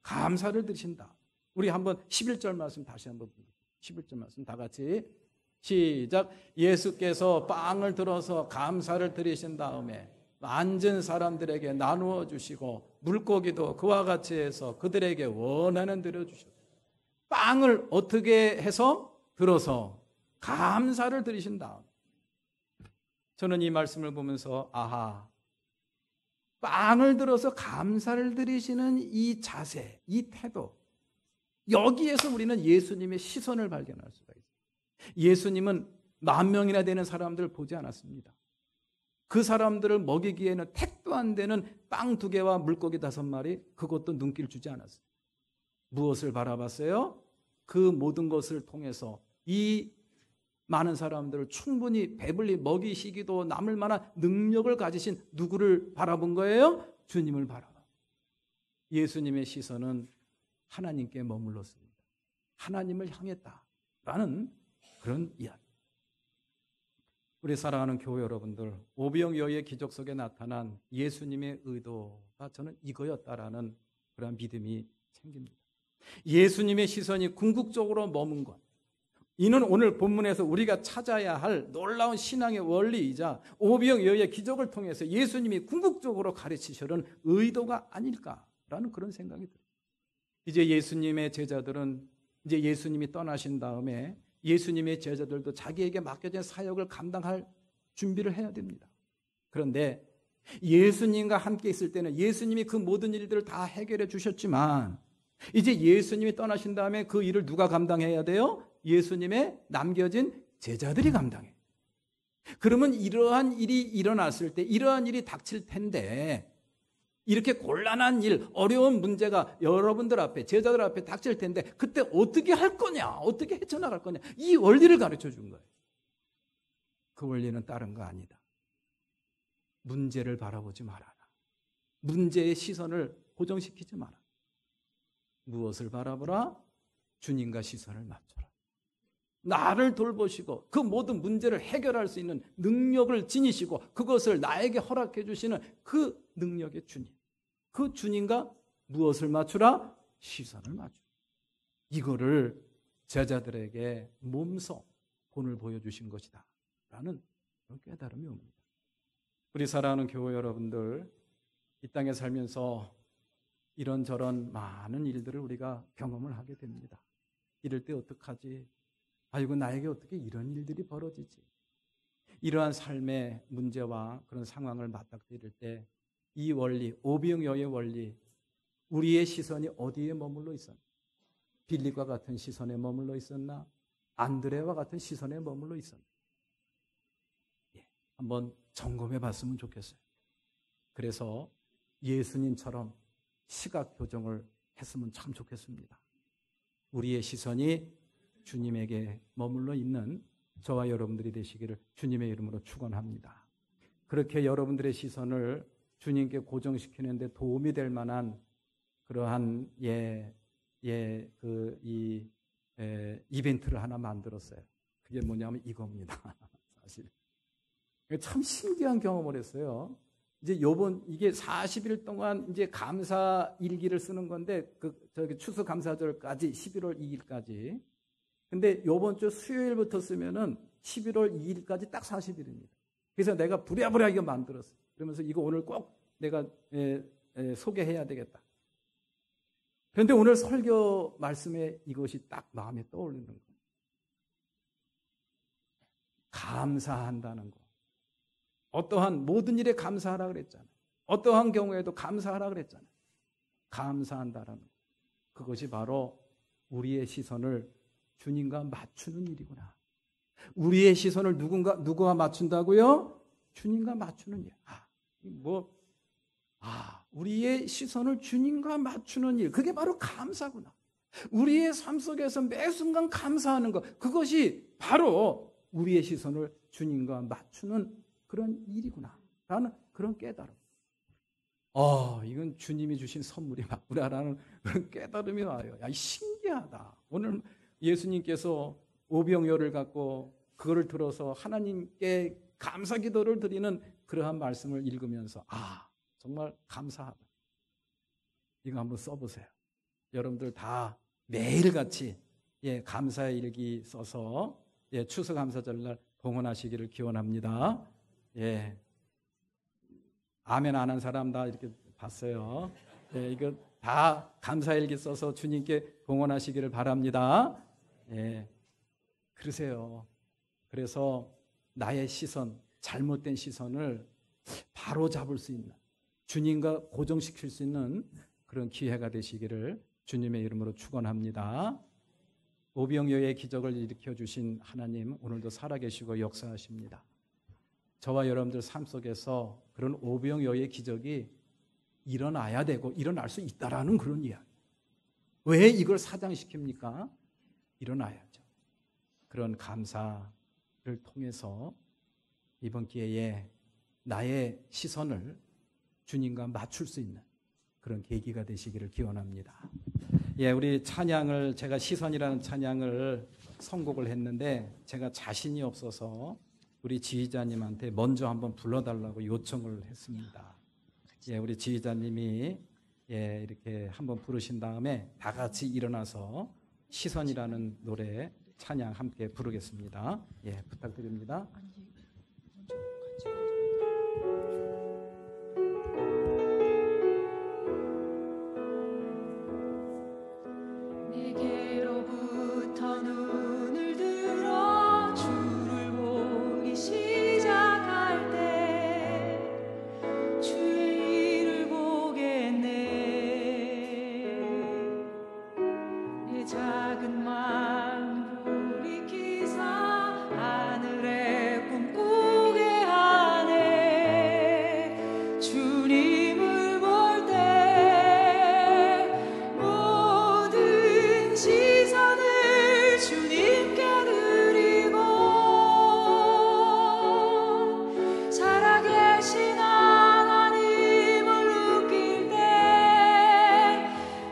감사를 드리신다. 우리 한번 11절 말씀 다시 한번 볼게요. 11절 말씀 다 같이 시작. 예수께서 빵을 들어서 감사를 드리신 다음에 앉은 사람들에게 나누어 주시고 물고기도 그와 같이 해서 그들에게 원하는 대로 주셨다. 빵을 어떻게 해서 들어서 감사를 드리신 다음, 저는 이 말씀을 보면서 빵을 들어서 감사를 드리시는 이 자세, 이 태도, 여기에서 우리는 예수님의 시선을 발견할 수가 있어요. 예수님은 10,000명이나 되는 사람들을 보지 않았습니다. 그 사람들을 먹이기에는 택도 안 되는 빵 2개와 물고기 5마리, 그것도 눈길 주지 않았어요. 무엇을 바라봤어요? 그 모든 것을 통해서 이 많은 사람들을 충분히 배불리 먹이시기도 남을 만한 능력을 가지신 누구를 바라본 거예요? 주님을 바라봐. 예수님의 시선은 하나님께 머물렀습니다. 하나님을 향했다라는 그런 이야기. 우리 사랑하는 교회 여러분들, 오병이어의 기적 속에 나타난 예수님의 의도가 저는 이거였다라는 그런 믿음이 생깁니다. 예수님의 시선이 궁극적으로 머문 것, 이는 오늘 본문에서 우리가 찾아야 할 놀라운 신앙의 원리이자 오병이어의 기적을 통해서 예수님이 궁극적으로 가르치시는 의도가 아닐까라는 그런 생각이 들어요. 이제 예수님의 제자들은 이제 예수님이 떠나신 다음에 예수님의 제자들도 자기에게 맡겨진 사역을 감당할 준비를 해야 됩니다. 그런데 예수님과 함께 있을 때는 예수님이 그 모든 일들을 다 해결해 주셨지만 이제 예수님이 떠나신 다음에 그 일을 누가 감당해야 돼요? 예수님의 남겨진 제자들이 감당해요. 그러면 이러한 일이 일어났을 때, 이러한 일이 닥칠 텐데, 이렇게 곤란한 일, 어려운 문제가 여러분들 앞에, 제자들 앞에 닥칠 텐데 그때 어떻게 할 거냐, 어떻게 헤쳐나갈 거냐, 이 원리를 가르쳐 준 거예요. 그 원리는 다른 거 아니다. 문제를 바라보지 말아라. 문제의 시선을 고정시키지 마라. 무엇을 바라보라? 주님과 시선을 맞춰라. 나를 돌보시고 그 모든 문제를 해결할 수 있는 능력을 지니시고 그것을 나에게 허락해 주시는 그 능력의 주님, 그 주님과 무엇을 맞추라? 시선을 맞추라. 이거를 제자들에게 몸소 본을 보여주신 것이다 라는 깨달음이 옵니다. 우리 사랑하는 교회 여러분들, 이 땅에 살면서 이런저런 많은 일들을 우리가 경험을 하게 됩니다. 이럴 때 어떡하지? 아이고, 나에게 어떻게 이런 일들이 벌어지지? 이러한 삶의 문제와 그런 상황을 맞닥뜨릴 때 이 원리, 오병이어의 원리, 우리의 시선이 어디에 머물러 있었나? 빌립과 같은 시선에 머물러 있었나? 안드레와 같은 시선에 머물러 있었나? 한번 점검해 봤으면 좋겠어요. 그래서 예수님처럼 시각 교정을 했으면 참 좋겠습니다. 우리의 시선이 주님에게 머물러 있는 저와 여러분들이 되시기를 주님의 이름으로 축원합니다. 그렇게 여러분들의 시선을 주님께 고정시키는 데 도움이 될 만한 그러한 이벤트를 하나 만들었어요. 그게 뭐냐면 이겁니다. 사실 참 신기한 경험을 했어요. 이제 이게 40일 동안 이제 감사 일기를 쓰는 건데 추수 감사절까지 11월 2일까지. 근데 요번 주 수요일부터 쓰면은 11월 2일까지 딱 40일입니다. 그래서 내가 부랴부랴 이거 만들었어요. 그러면서 이거 오늘 꼭 내가 소개해야 되겠다. 그런데 오늘 설교 말씀에 이것이 딱 마음에 떠오르는 거예요. 감사한다는 거. 어떠한 모든 일에 감사하라 그랬잖아요. 어떠한 경우에도 감사하라 그랬잖아요. 감사한다라는 거. 그것이 바로 우리의 시선을 주님과 맞추는 일이구나. 우리의 시선을 누구와 맞춘다고요? 주님과 맞추는 일. 우리의 시선을 주님과 맞추는 일. 그게 바로 감사구나. 우리의 삶 속에서 매 순간 감사하는 것. 그것이 바로 우리의 시선을 주님과 맞추는 그런 일이구나. 라는 그런 깨달음. 이건 주님이 주신 선물이 맞구나라는 그런 깨달음이 와요. 야, 신기하다. 오늘 예수님께서 오병이어를 갖고 그거를 들어서 하나님께 감사 기도를 드리는 그러한 말씀을 읽으면서 정말 감사하다. 이거 한번 써보세요. 여러분들 다 매일같이 감사의 일기 써서 추수감사절날 봉헌하시기를 기원합니다. 아멘 안 한 사람 다 이렇게 봤어요. 이거 다 감사일기 써서 주님께 봉헌하시기를 바랍니다. 그러세요. 그래서 나의 시선, 잘못된 시선을 바로 잡을 수 있는, 주님과 고정시킬 수 있는 그런 기회가 되시기를 주님의 이름으로 축원합니다. 오병이어의 기적을 일으켜 주신 하나님 오늘도 살아계시고 역사하십니다. 저와 여러분들 삶 속에서 그런 오병이어의 기적이 일어나야 되고 일어날 수 있다라는 그런 이야기. 왜 이걸 사장시킵니까? 일어나야죠. 그런 감사를 통해서 이번 기회에 나의 시선을 주님과 맞출 수 있는 그런 계기가 되시기를 기원합니다. 우리 찬양을 제가 시선이라는 찬양을 선곡을 했는데 제가 자신이 없어서 우리 지휘자님한테 먼저 한번 불러달라고 요청을 했습니다. 우리 지휘자님이 이렇게 한번 부르신 다음에 다 같이 일어나서 시선이라는 노래 찬양 함께 부르겠습니다. 부탁드립니다. 내게로부터 눈을 들어 주를 보기 시작할 때 주의 일을 보겠네. 내 작은 마음 돌이키사 하늘에 꿈꾸게 하네. 주님을 볼 때 모든 시선을 주님께 드리고 살아계신 하나님을 느낄 때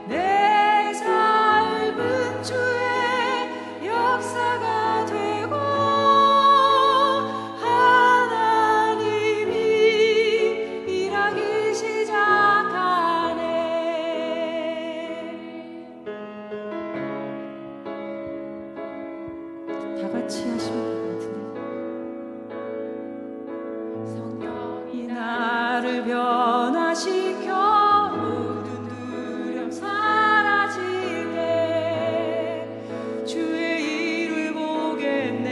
내 삶은 주의 역사가 되고 하나님이 일하기 시작하네. 다 같이 하시면 될 것 같은데. 성령이 나를 변화시켜 모든 두려움 사라질 때 주의 일을 보겠네.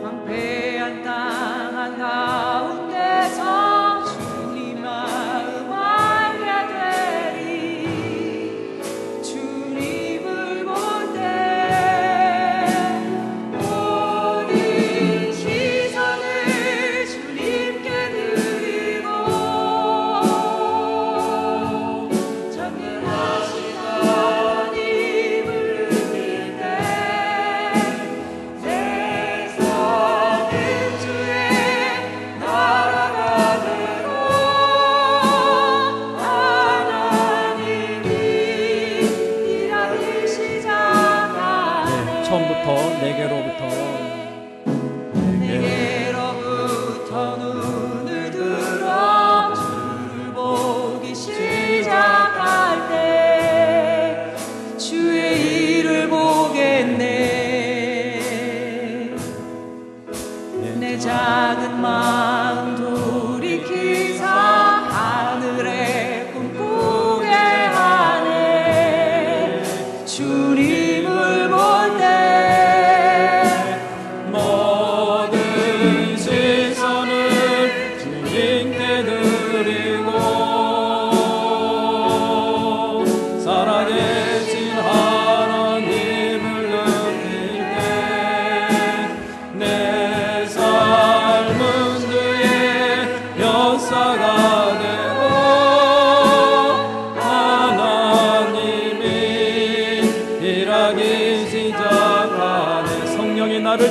황폐한 땅 한가운데서 주님 마음 알게 되리. 주님을 볼 때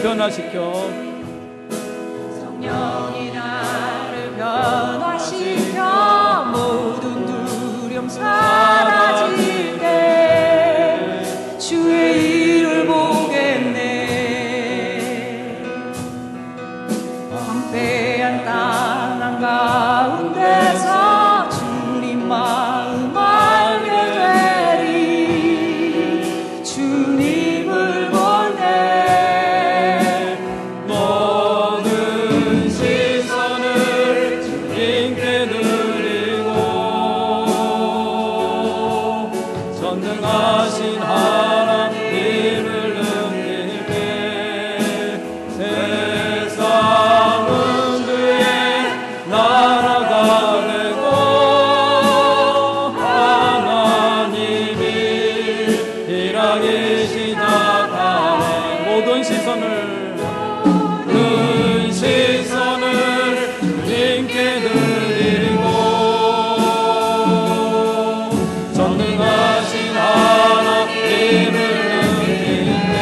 변화시켜 성령이 나를 변화시켜 모든 두려움 사라지게 주의 일을 보겠네. 황폐한 땅 한가운데서 주님 마음 알게 되리. 주님을 볼 때 모든 시선을 주님께 드리고 전능하신 하나님을 느낄 때 세상은 그의 나라가 되고 하나님이 일하기 시작하네. 모든 시선을 주님께 드리고 전능하신 하나님을 느낄 때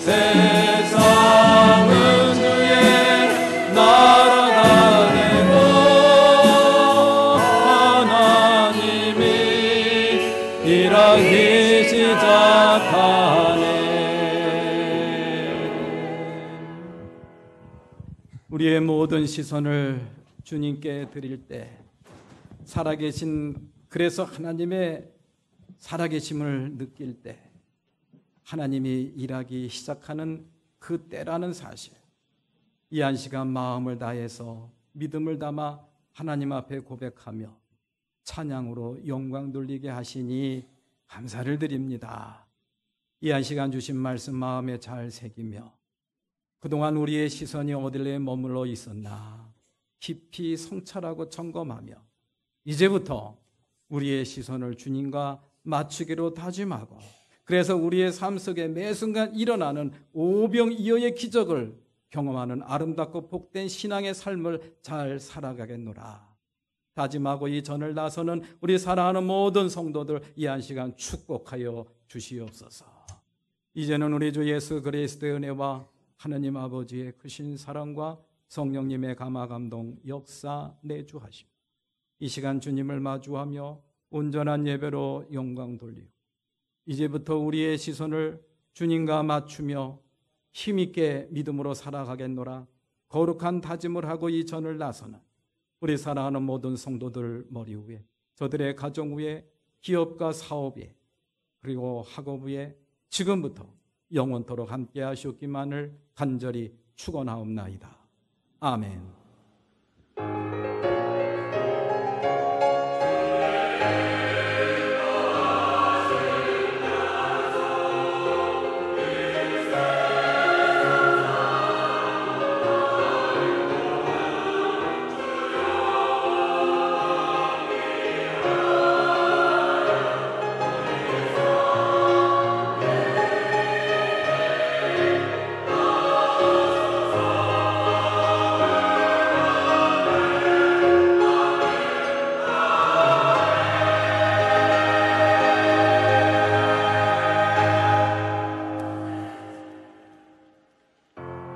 세상은 주의 나라가 되고 하나님이 일하기 시작하네. 우리의 모든 시선을 주님께 드릴 때 살아계신, 그래서 하나님의 살아계심을 느낄 때 하나님이 일하기 시작하는 그 때라는 사실, 이 한 시간 마음을 다해서 믿음을 담아 하나님 앞에 고백하며 찬양으로 영광 돌리게 하시니 감사를 드립니다. 이 한 시간 주신 말씀 마음에 잘 새기며 그동안 우리의 시선이 어디에 머물러 있었나 깊이 성찰하고 점검하며 이제부터 우리의 시선을 주님과 맞추기로 다짐하고, 그래서 우리의 삶 속에 매 순간 일어나는 오병이어의 기적을 경험하는 아름답고 복된 신앙의 삶을 잘 살아가겠노라 다짐하고 이 전을 나서는 우리 사랑하는 모든 성도들 이 한 시간 축복하여 주시옵소서. 이제는 우리 주 예수 그리스도의 은혜와 하나님 아버지의 크신 사랑과 성령님의 감화감동 역사 내주하심, 이 시간 주님을 마주하며 온전한 예배로 영광 돌리고 이제부터 우리의 시선을 주님과 맞추며 힘있게 믿음으로 살아가겠노라 거룩한 다짐을 하고 이 전을 나서는 우리 사랑하는 모든 성도들 머리 위에, 저들의 가정 위에, 기업과 사업 위에, 그리고 학업 위에 지금부터 영원토록 함께 하시옵기만을 간절히 축원하옵나이다. 아멘.